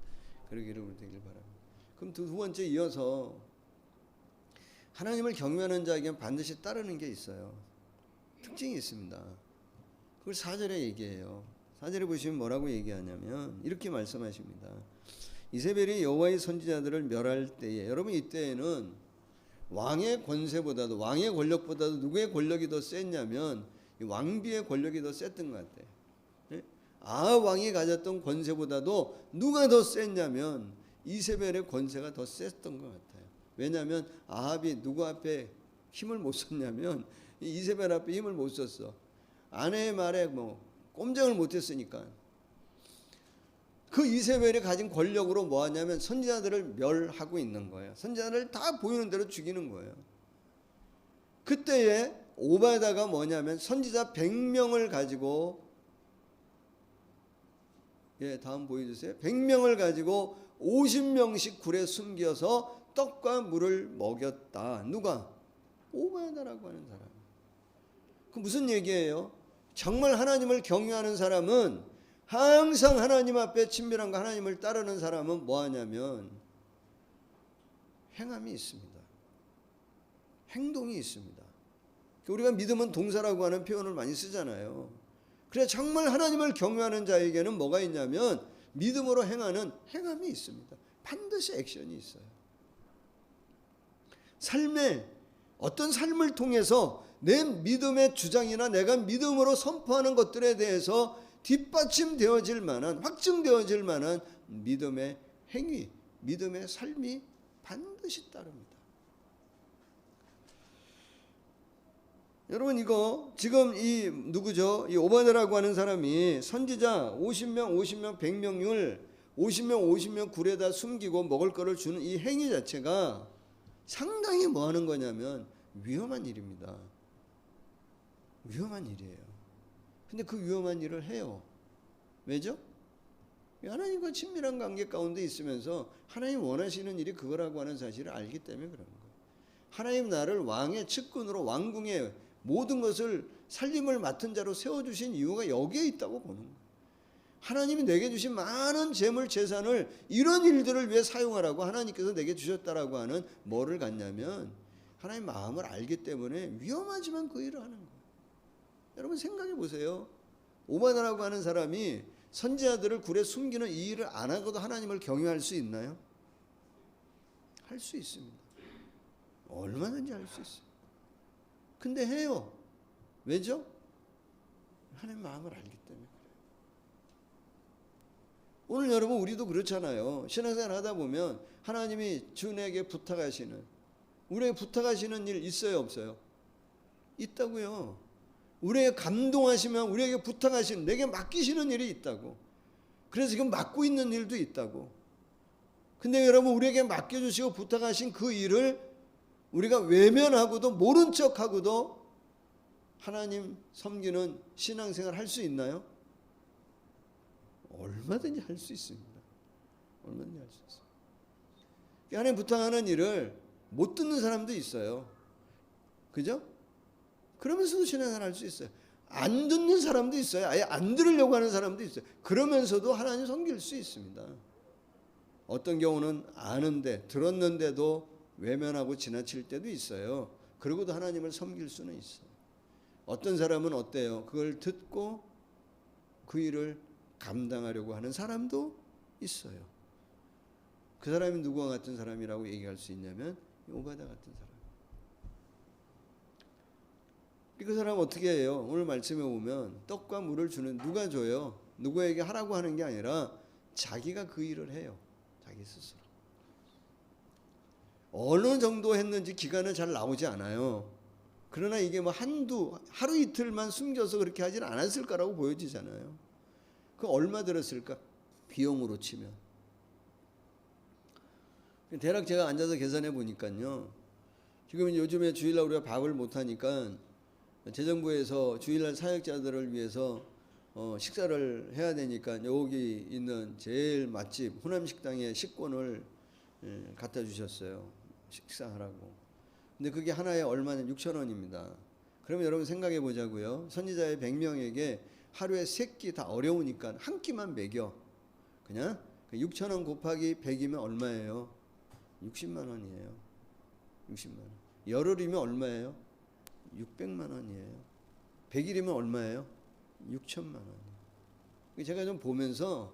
그러기를 우리 되길 바랍니다. 그럼 두 번째 이어서 하나님을 경외하는 자에게는 반드시 따르는 게 있어요. 특징이 있습니다. 그걸 4절에 얘기해요. 4절에 보시면 뭐라고 얘기하냐면 이렇게 말씀하십니다. 이세벨이 여호와의 선지자들을 멸할 때에, 여러분 이때에는 왕의 권세보다도, 왕의 권력보다도 누구의 권력이 더 셌냐면 왕비의 권력이 더 셌던 것 같아요. 아합 왕이 가졌던 권세보다도 누가 더 셌냐면 이세벨의 권세가 더 셌던 것 같아요. 왜냐하면 아합이 누구 앞에 힘을 못 썼냐면 이세벨 앞에 힘을 못 썼어. 아내의 말에 꼼짝을 못했으니까. 그 이세벨이 가진 권력으로 뭐 하냐면 선지자들을 멸하고 있는 거예요. 선지자들을 다 보이는 대로 죽이는 거예요. 그때에 오바다가 뭐냐면 선지자 100명을 가지고, 다음 보여주세요. 100명을 가지고 50명씩 굴에 숨겨서 떡과 물을 먹였다. 누가? 오바다라고 하는 사람. 그 무슨 얘기예요? 정말 하나님을 경외하는 사람은, 항상 하나님 앞에 친밀한가 하나님을 따르는 사람은 뭐 하냐면 행함이 있습니다. 행동이 있습니다. 우리가 믿음은 동사라고 하는 표현을 많이 쓰잖아요. 그래 정말 하나님을 경외하는 자에게는 뭐가 있냐면 믿음으로 행하는 행함이 있습니다. 반드시 액션이 있어요. 삶에 어떤 삶을 통해서 내 믿음의 주장이나 내가 믿음으로 선포하는 것들에 대해서 뒷받침되어질 만한, 확증되어질 만한 믿음의 행위, 믿음의 삶이 반드시 따릅니다. 여러분 이거 지금 이 누구죠? 이 오바댜라고 하는 사람이 선지자 50명 100명을 50명 굴에다 숨기고 먹을 거를 주는 이 행위 자체가 상당히 뭐 하는 거냐면 위험한 일입니다. 위험한 일이에요. 근데 그 위험한 일을 해요. 왜죠? 하나님과 친밀한 관계 가운데 있으면서 하나님 원하시는 일이 그거라고 하는 사실을 알기 때문에 그런 거예요. 하나님 나를 왕의 측근으로 왕궁의 모든 것을 살림을 맡은 자로 세워주신 이유가 여기에 있다고 보는 거예요. 하나님이 내게 주신 많은 재물 재산을 이런 일들을 위해 사용하라고 하나님께서 내게 주셨다라고 하는 뭐를 갖냐면 하나님 마음을 알기 때문에 위험하지만 그 일을 하는 거예요. 여러분 생각해 보세요. 오바댜라고 하는 사람이 선지자들을 굴에 숨기는 이 일을 안 하고도 하나님을 경외할 수 있나요? 할 수 있습니다. 얼마든지 할 수 있어요. 근데 해요. 왜죠? 하나님 마음을 알기 때문에 그래요. 오늘 여러분 우리도 그렇잖아요. 신앙생활 하다 보면 하나님이 주님에게 부탁하시는, 우리에게 부탁하시는 일 있어요 없어요? 있다고요. 우리에게 감동하시면 우리에게 부탁하시는, 내게 맡기시는 일이 있다고. 그래서 지금 맡고 있는 일도 있다고. 근데 여러분 우리에게 맡겨주시고 부탁하신 그 일을 우리가 외면하고도 모른 척하고도 하나님 섬기는 신앙생활 할 수 있나요? 얼마든지 할 수 있습니다. 얼마든지 할 수 있어요. 하나님 부탁하는 일을 못 듣는 사람도 있어요. 그죠? 그러면서도 신앙생활 할 수 있어요. 안 듣는 사람도 있어요. 아예 안 들으려고 하는 사람도 있어요. 그러면서도 하나님 섬길 수 있습니다. 어떤 경우는 아는데 들었는데도 외면하고 지나칠 때도 있어요. 그러고도 하나님을 섬길 수는 있어요. 어떤 사람은 어때요? 그걸 듣고 그 일을 감당하려고 하는 사람도 있어요. 그 사람이 누구와 같은 사람이라고 얘기할 수 있냐면 오바댜 같은 사람. 그 사람 어떻게 해요? 오늘 말씀에 보면 떡과 물을 주는, 누가 줘요? 누구에게 하라고 하는 게 아니라 자기가 그 일을 해요. 자기 스스로. 어느 정도 했는지 기간은 잘 나오지 않아요. 그러나 이게 뭐 하루 이틀만 숨겨서 그렇게 하진 않았을 거라고 보여지잖아요. 그 얼마 들었을까? 비용으로 치면. 대략 제가 앉아서 계산해 보니까요. 지금 요즘에 주일날 우리가 밥을 못 하니까 재정부에서 주일날 사역자들을 위해서 식사를 해야 되니까 여기 있는 제일 맛집 호남식당에 식권을 갖다 주셨어요. 식사하라고. 근데 그게 하나에 얼마냐? 6,000원입니다. 그러면 여러분 생각해 보자고요. 선지자의 100명에게 하루에 3끼 다 어려우니까 한 끼만 먹여. 그냥 6,000원 곱하기 100이면 얼마예요? 60만 원이에요. 60만 원. 열흘이면 얼마예요? 600만 원이에요. 100일이면 얼마예요? 6천만 원. 제가 좀 보면서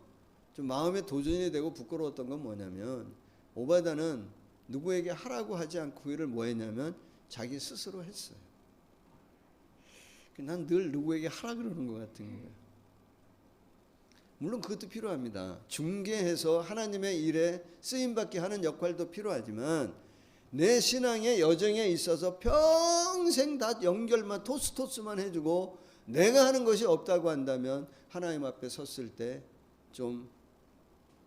좀 마음에 도전이 되고 부끄러웠던 건 뭐냐면 오바댜는 누구에게 하라고 하지 않고 그 일을 뭐 했냐면 자기 스스로 했어요. 난 늘 누구에게 하라 그러는 것 같은 거예요. 물론 그것도 필요합니다. 중개해서 하나님의 일에 쓰임받게 하는 역할도 필요하지만 내 신앙의 여정에 있어서 평생 다 연결만 토스만 해주고 내가 하는 것이 없다고 한다면 하나님 앞에 섰을 때 좀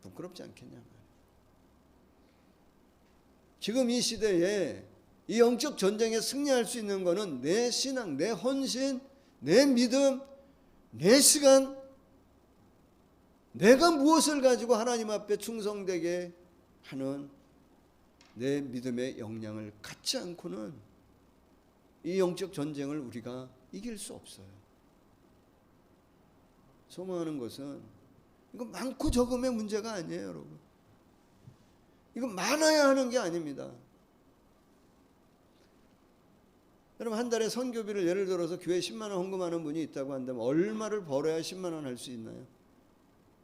부끄럽지 않겠냐 말이에요. 지금 이 시대에 이 영적 전쟁에 승리할 수 있는 것은 내 신앙, 내 헌신, 내 믿음, 내 시간, 내가 무엇을 가지고 하나님 앞에 충성되게 하는 내 믿음의 역량을 갖지 않고는 이 영적 전쟁을 우리가 이길 수 없어요. 소망하는 것은 이거 많고 적음의 문제가 아니에요, 여러분. 이거 많아야 하는 게 아닙니다. 여러분 한 달에 선교비를 예를 들어서 교회 10만 원 헌금하는 분이 있다고 한다면 얼마를 벌어야 10만 원 할 수 있나요?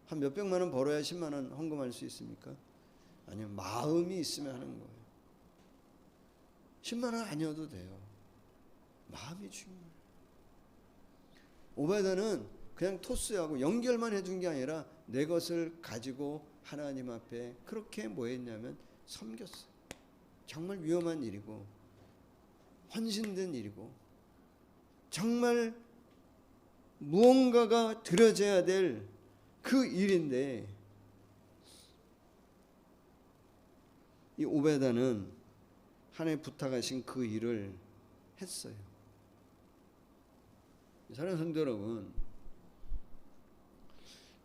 한 몇백만 원 벌어야 10만 원 헌금할 수 있습니까? 아니요. 마음이 있으면 하는 거예요. 10만 원 아니어도 돼요. 마음이 중요해요. 오바댜는 그냥 토스하고 연결만 해준 게 아니라 내 것을 가지고 하나님 앞에 그렇게 뭐 했냐면 섬겼어요. 정말 위험한 일이고 헌신된 일이고 정말 무언가가 들여져야 될 그 일인데 이 오베다는 하나님 부탁하신 그 일을 했어요. 사랑하는 성도 여러분,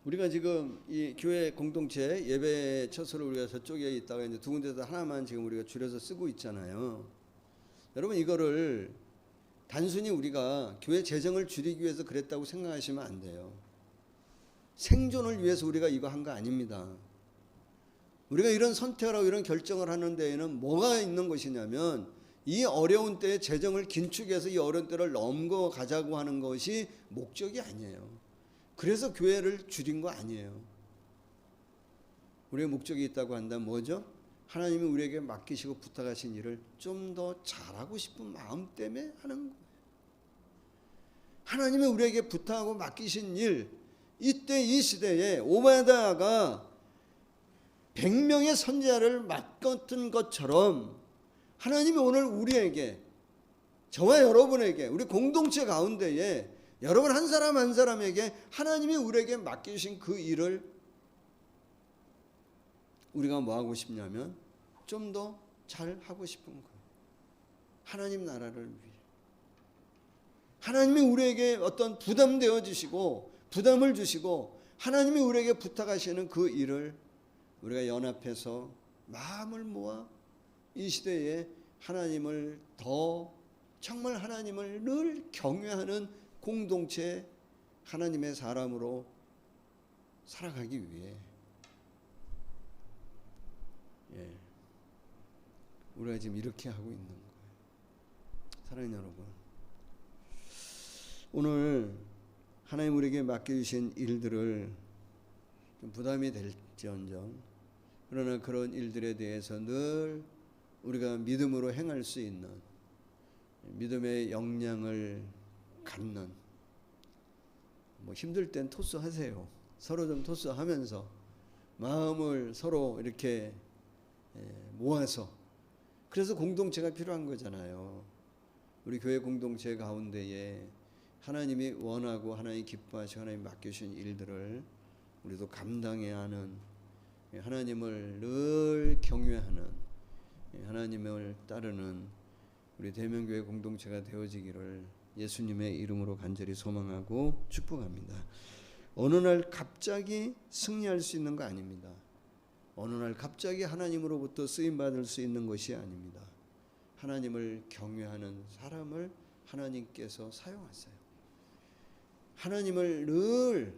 우리가 지금 이 교회 공동체 예배 처소를 우리가 저쪽에 있다가 이제 두 군데서 하나만 지금 우리가 줄여서 쓰고 있잖아요. 여러분 이거를 단순히 우리가 교회 재정을 줄이기 위해서 그랬다고 생각하시면 안 돼요. 생존을 위해서 우리가 이거 한 거 아닙니다. 우리가 이런 선택을 하고 이런 결정을 하는 데에는 뭐가 있는 것이냐면 이 어려운 때에 재정을 긴축해서 이 어려운 때를 넘어가자고 하는 것이 목적이 아니에요. 그래서 교회를 줄인 거 아니에요. 우리의 목적이 있다고 한다면 뭐죠? 하나님이 우리에게 맡기시고 부탁하신 일을 좀 더 잘하고 싶은 마음 때문에 하는 거예요. 하나님이 우리에게 부탁하고 맡기신 일, 이때 이 시대에 오바댜가 100명의 선지자를 맡았던 것처럼 하나님이 오늘 우리에게, 저와 여러분에게, 우리 공동체 가운데에 여러분 한 사람 한 사람에게 하나님이 우리에게 맡기신 그 일을 우리가 뭐 하고 싶냐면 좀 더 잘하고 싶은 거예요. 하나님 나라를 위해. 하나님이 우리에게 어떤 부담되어 주시고 부담을 주시고 하나님이 우리에게 부탁하시는 그 일을 우리가 연합해서 마음을 모아 이 시대에 하나님을 더 정말 하나님을 늘 경외하는 공동체 하나님의 사람으로 살아가기 위해 우리가 지금 이렇게 하고 있는 거예요. 사랑하는 여러분, 오늘 하나님 우리에게 맡겨주신 일들을 좀 부담이 될지언정 그러나 그런 일들에 대해서 늘 우리가 믿음으로 행할 수 있는 믿음의 역량을 갖는, 뭐 힘들 땐 토스하세요. 서로 좀 토스하면서 마음을 서로 이렇게 모아서, 그래서 공동체가 필요한 거잖아요. 우리 교회 공동체 가운데에 하나님이 원하고 하나님이 기뻐하시고 하나님이 맡겨주신 일들을 우리도 감당해야 하는, 하나님을 늘 경외하는, 하나님을 따르는 우리 대명교회 공동체가 되어지기를 예수님의 이름으로 간절히 소망하고 축복합니다. 어느 날 갑자기 승리할 수 있는 거 아닙니다. 어느 날 갑자기 하나님으로부터 쓰임받을 수 있는 것이 아닙니다. 하나님을 경외하는 사람을 하나님께서 사용하세요. 하나님을 늘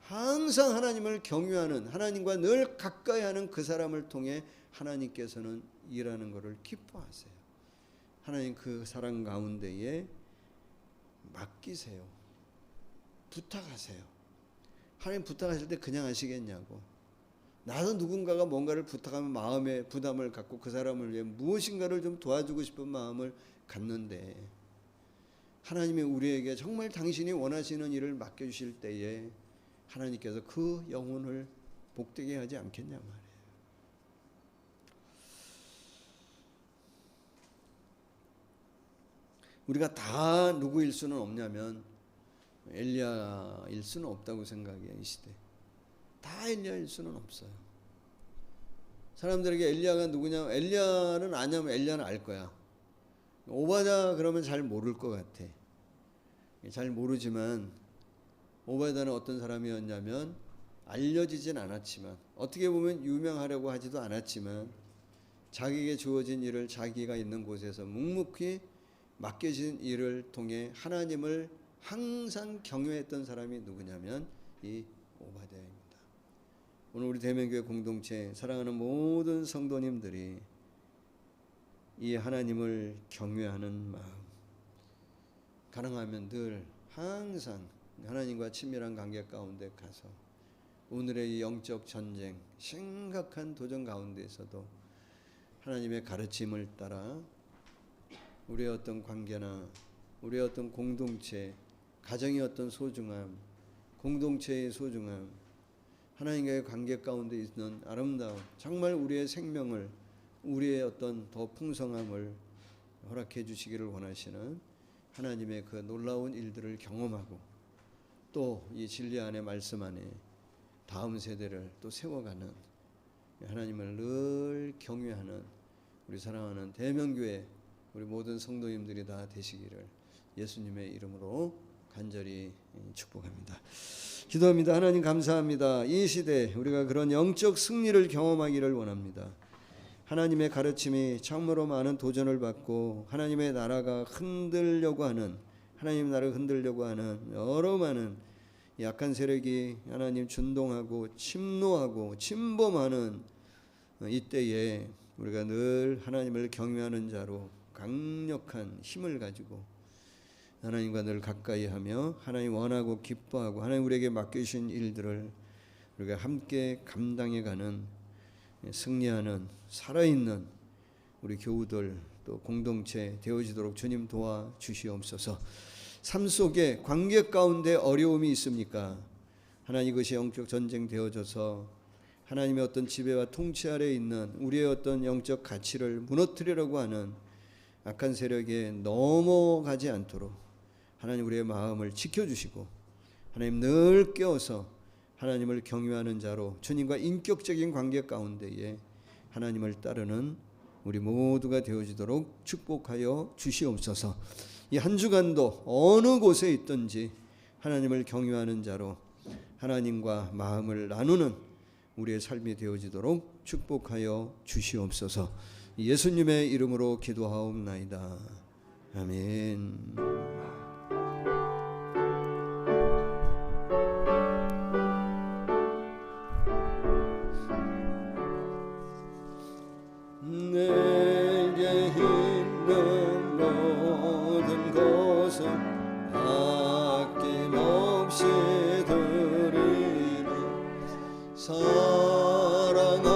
항상 하나님을 경외하는, 하나님과 늘 가까이 하는 그 사람을 통해 하나님께서는 일하는 것을 기뻐하세요. 하나님 그 사람 가운데에 맡기세요. 부탁하세요. 하나님 부탁하실 때 그냥 하시겠냐고. 나도 누군가가 뭔가를 부탁하면 마음에 부담을 갖고 그 사람을 위해 무엇인가를 좀 도와주고 싶은 마음을 갖는데, 하나님이 우리에게 정말 당신이 원하시는 일을 맡겨주실 때에 하나님께서 그 영혼을 복되게 하지 않겠냐 말이에요. 우리가 다 누구일 수는 없냐면 엘리야일 수는 없다고 생각해요. 이 시대 다 엘리야일 수는 없어요. 사람들에게 엘리야가 누구냐, 엘리야는 아냐면 엘리야는 알 거야. 오바댜 그러면 잘 모를 것 같아. 잘 모르지만 오바댜는 어떤 사람이었냐면 알려지진 않았지만, 어떻게 보면 유명하려고 하지도 않았지만 자기에게 주어진 일을 자기가 있는 곳에서 묵묵히 맡겨진 일을 통해 하나님을 항상 경외했던 사람이 누구냐면 이 오바댜입니다. 오늘 우리 대명교회 공동체 사랑하는 모든 성도님들이 이 하나님을 경외하는 마음, 가능하면 늘 항상 하나님과 친밀한 관계 가운데 가서 오늘의 이 영적 전쟁, 심각한 도전 가운데에서도 하나님의 가르침을 따라 우리의 어떤 관계나 우리의 어떤 공동체, 가정의 어떤 소중함, 공동체의 소중함, 하나님과의 관계 가운데 있는 아름다움, 정말 우리의 생명을 우리의 어떤 더 풍성함을 허락해 주시기를 원하시는 하나님의 그 놀라운 일들을 경험하고 또 이 진리 안에 말씀 안에 다음 세대를 또 세워가는 하나님을 늘 경외하는 우리 사랑하는 대명교회 우리 모든 성도님들이 다 되시기를 예수님의 이름으로 간절히 축복합니다. 기도합니다. 하나님 감사합니다. 이 시대 우리가 그런 영적 승리를 경험하기를 원합니다. 하나님의 가르침이 참으로 많은 도전을 받고 하나님의 나라가 흔들려고 하는 하나님의 나라를 흔들려고 하는 여러 많은 약한 세력이 하나님 준동하고 침노하고 침범하는 이때에 우리가 늘 하나님을 경외하는 자로 강력한 힘을 가지고 하나님과 늘 가까이 하며 하나님 원하고 기뻐하고 하나님 우리에게 맡겨주신 일들을 우리가 함께 감당해가는 승리하는 살아있는 우리 교우들 또 공동체 되어지도록 주님 도와주시옵소서. 삶 속에 관계 가운데 어려움이 있습니까? 하나님 이것이 영적 전쟁 되어져서 하나님의 어떤 지배와 통치 아래에 있는 우리의 어떤 영적 가치를 무너뜨리려고 하는 악한 세력에 넘어가지 않도록 하나님 우리의 마음을 지켜주시고 하나님 늘 깨어서 하나님을 경외하는 자로 주님과 인격적인 관계 가운데에 하나님을 따르는 우리 모두가 되어지도록 축복하여 주시옵소서. 이 한 주간도 어느 곳에 있든지 하나님을 경외하는 자로 하나님과 마음을 나누는 우리의 삶이 되어지도록 축복하여 주시옵소서. 예수님의 이름으로 기도하옵나이다. 아멘. 내게 있는 모든 것은 아낌없이 드리리. 사랑하고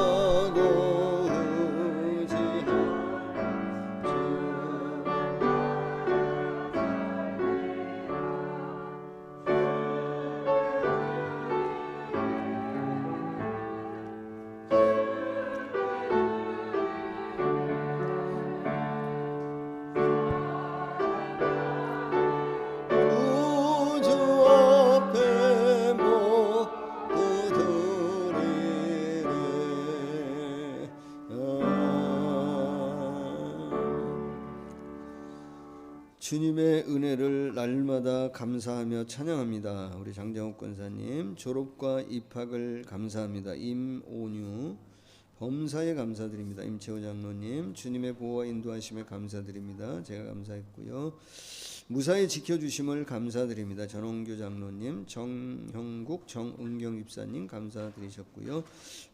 의지하는 우주 앞에 모두 드리리. 주님의 은혜를 날마다 감사하며 찬양합니다. 우리 장정욱 권사님 졸업과 입학을 감사합니다. 임오뉴 범사에 감사드립니다. 임채호 장로님 주님의 보호와 인도하심에 감사드립니다. 제가 감사했고요. 무사히 지켜주심을 감사드립니다. 전홍교 장로님, 정형국, 정은경 입사님 감사드리셨고요.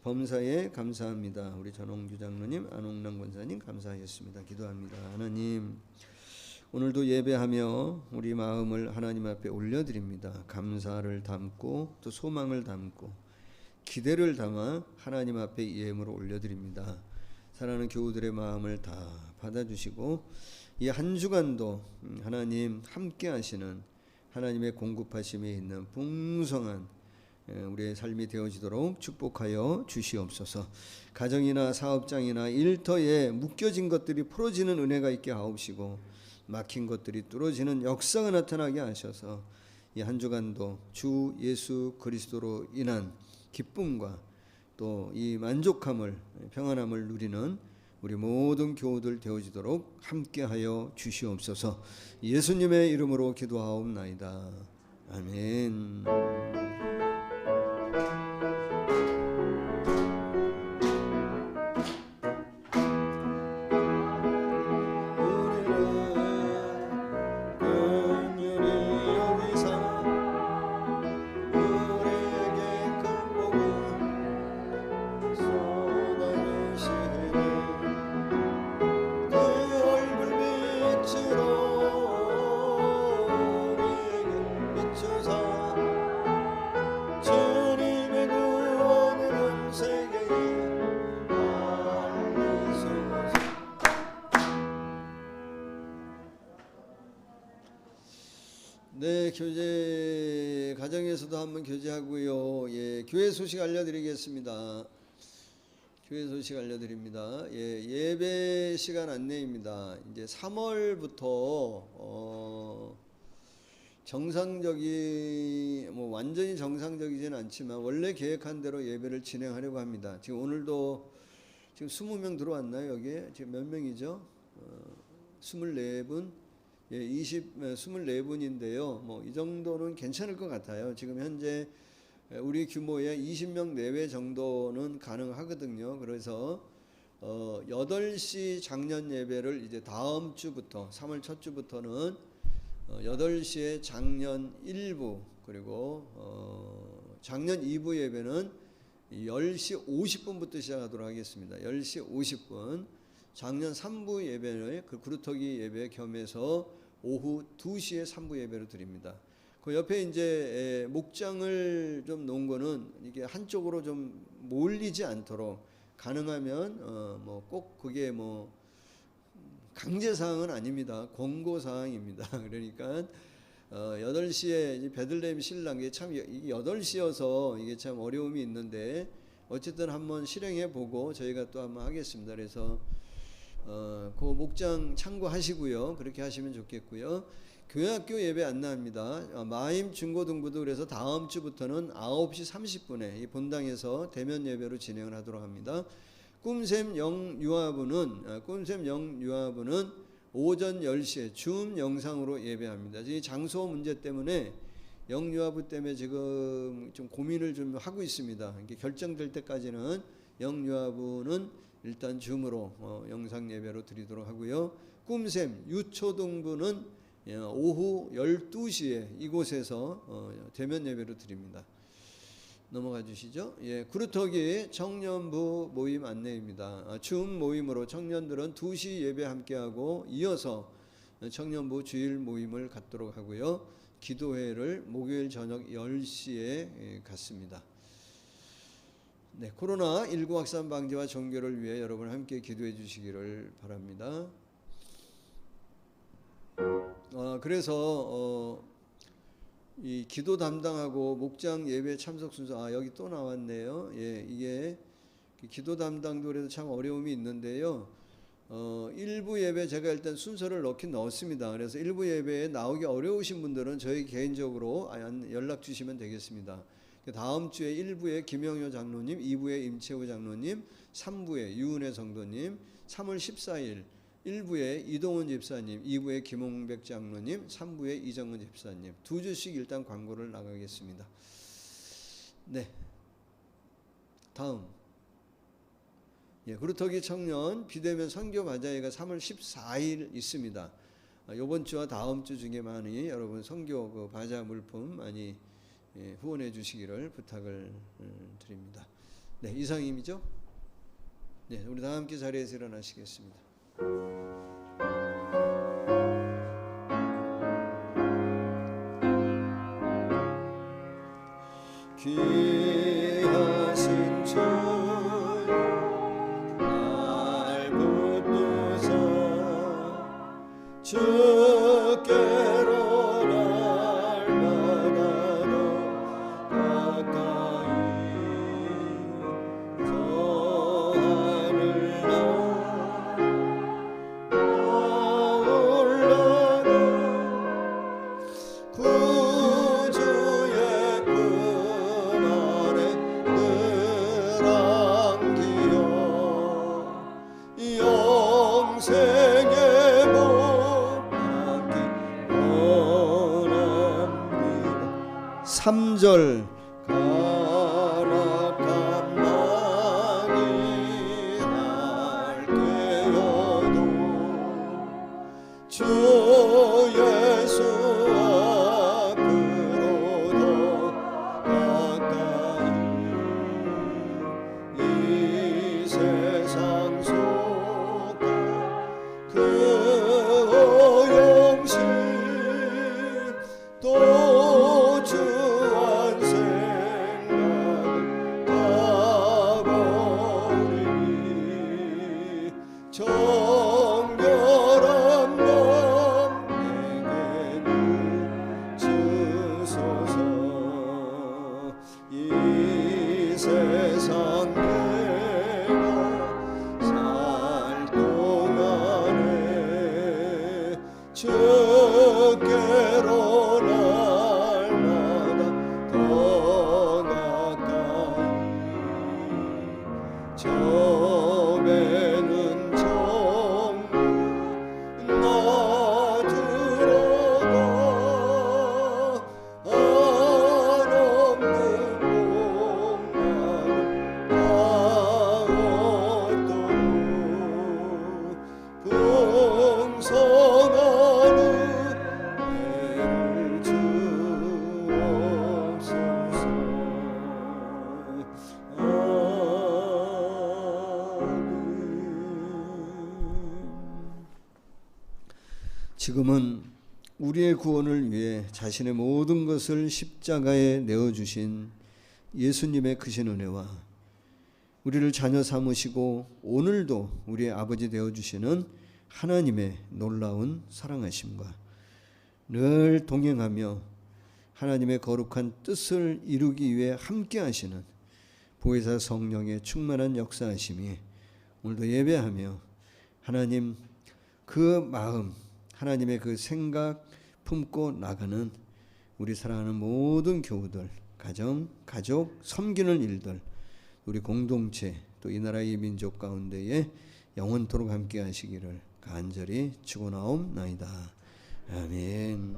범사에 감사합니다. 우리 전홍교 장로님, 안홍남 권사님 감사하셨습니다. 기도합니다. 하나님 오늘도 예배하며 우리 마음을 하나님 앞에 올려드립니다. 감사를 담고 또 소망을 담고 기대를 담아 하나님 앞에 예물을 올려드립니다. 사랑하는 교우들의 마음을 다 받아주시고 이 한 주간도 하나님 함께 하시는 하나님의 공급하심이 있는 풍성한 우리의 삶이 되어지도록 축복하여 주시옵소서. 가정이나 사업장이나 일터에 묶여진 것들이 풀어지는 은혜가 있게 하옵시고 막힌 것들이 뚫어지는 역사가 나타나게 하셔서 이 한 주간도 주 예수 그리스도로 인한 기쁨과 또 이 만족함을 평안함을 누리는 우리 모든 교우들 되어지도록 함께하여 주시옵소서. 예수님의 이름으로 기도하옵나이다. 아멘. 네, 교제 가정에서도 한번 교제하고요. 예, 교회 소식 알려드리겠습니다. 교회 소식 알려드립니다. 예배 시간 안내입니다. 이제 3월부터 완전히 정상적이지는 않지만 원래 계획한 대로 예배를 진행하려고 합니다. 지금 오늘도 지금 20명 들어왔나요? 여기에 지금 몇 명이죠? 24분, 24분인데요. 이 정도는 괜찮을 것 같아요. 지금 현재 우리 규모의 20명 내외 정도는 가능하거든요. 그래서 8시 작년 예배를 이제 다음 주부터 3월 첫 주부터는 8시에 작년 1부 그리고 작년 2부 예배는 10시 50분부터 시작하도록 하겠습니다. 10시 50분. 작년 3부 예배를 그 그루터기 예배 겸해서 오후 2시에 3부 예배를 드립니다. 그 옆에 이제 목장을 좀 놓은 거는 이게 한쪽으로 좀 몰리지 않도록 가능하면 꼭 그게 강제 사항은 아닙니다. 권고 사항입니다. 그러니까 8시에 베들레헴 신랑 게 참 8시여서 이게 참 어려움이 있는데 어쨌든 한번 실행해 보고 저희가 또 한번 하겠습니다. 그래서 그 목장 참고하시고요. 그렇게 하시면 좋겠고요. 교회학교 예배 안내합니다. 마임 중고등부도 그래서 다음 주부터는 9시 30분에 이 본당에서 대면 예배로 진행을 하도록 합니다. 꿈샘 영유아부는 오전 10시에 줌 영상으로 예배합니다. 이 장소 문제 때문에 영유아부 때문에 지금 좀 고민을 좀 하고 있습니다. 이게 결정될 때까지는 영유아부는 일단 줌으로 영상 예배로 드리도록 하고요. 꿈샘 유초등부는 오후 12시에 이곳에서 대면 예배로 드립니다. 넘어가 주시죠. 그루터기 청년부 모임 안내입니다. 줌 모임으로 청년들은 2시 예배 함께하고 이어서 청년부 주일 모임을 갖도록 하고요. 기도회를 목요일 저녁 10시에 갖습니다. 코로나19 확산 방지와 종교를 위해 여러분 함께 기도해 주시기를 바랍니다. 그래서 이 기도 담당하고 목장 예배 참석 순서 여기 또 나왔네요. 이게 기도 담당도 그래도 참 어려움이 있는데요. 일부 예배 제가 일단 순서를 넣었습니다. 그래서 일부 예배에 나오기 어려우신 분들은 저희 개인적으로 연락 주시면 되겠습니다. 다음 주에 1부에 김영효 장로님, 2부에 임채우 장로님, 3부에 유은혜 성도님, 3월 14일 1부에 이동훈 집사님, 2부에 김홍백 장로님, 3부에 이정은 집사님 2주씩 일단 광고를 나가겠습니다. 다음 그루터기 청년 비대면 선교 바자회가 3월 14일 있습니다. 이번 주와 다음 주 중에 많이 여러분 선교 그 바자 물품 많이 후원해 주시기를 부탁을 드립니다. 이상입니다. 우리 다 함께 자리에서 일어나시겠습니다. 귀하신 주 날 붙드사 주께로 날마다도 가까이 저 하늘 구주의 품 안에 늘 안기어 영생의 복 받기 원합니다. 3절 가락한 망이 할게여도 주 예수 앞으로 더 가까이 이 세상 속에 그 오용신 또 주 안세 점에는 전부 나 들어가 안 없는 공간 다 얻도록 풍성하는 애를 주옵소서. 지금은 우리의 구원을 위해 자신의 모든 것을 십자가에 내어주신 예수님의 크신 은혜와 우리를 자녀 삼으시고 오늘도 우리의 아버지 되어주시는 하나님의 놀라운 사랑하심과 늘 동행하며 하나님의 거룩한 뜻을 이루기 위해 함께 하시는 보혜사 성령의 충만한 역사하심이 오늘도 예배하며 하나님 그 마음, 하나님의 그 생각 품고 나가는 우리 사랑하는 모든 교우들, 가정, 가족, 섬기는 일들, 우리 공동체, 또 이 나라의 민족 가운데에 영원토록 함께 하시기를 간절히 축원하옵나이다. 아멘.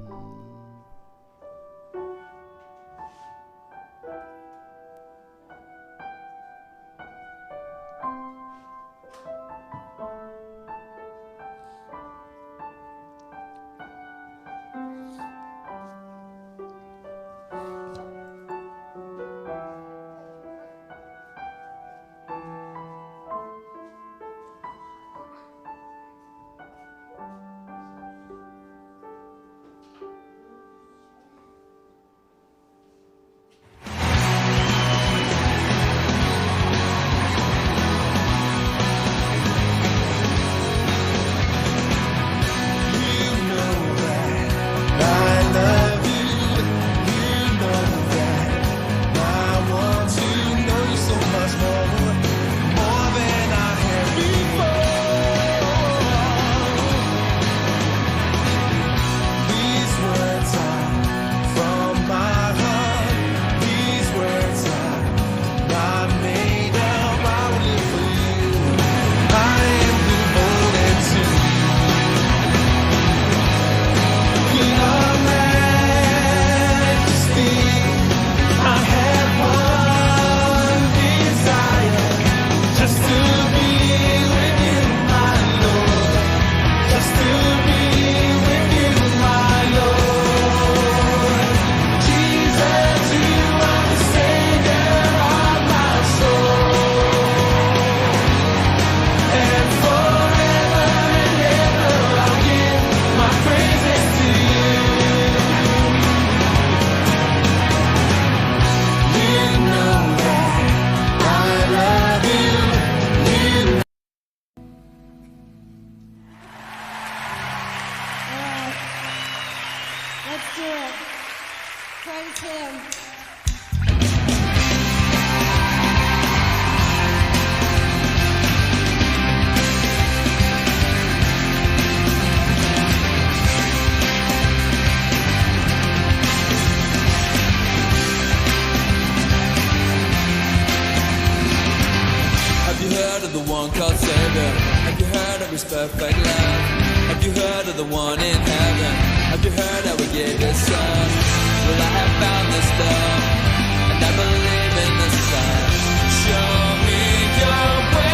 Let's do it. Praise Him. Have you heard of the one called Savior? Have you heard of His perfect love? Have you heard of the one in heaven? Have you heard how He gave His Son? Well, I have found this love, and I believe in the Son. Show me your way.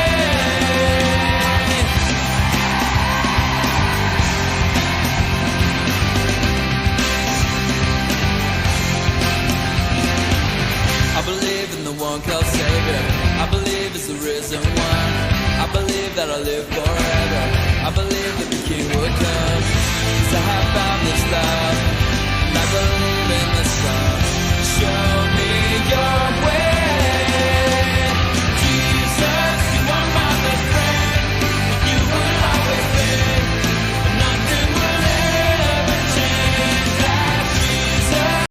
I believe in the one called Savior. I believe it's the risen one. I believe that I'll live forever. I believe that the King will come. 'Cause I have found this love.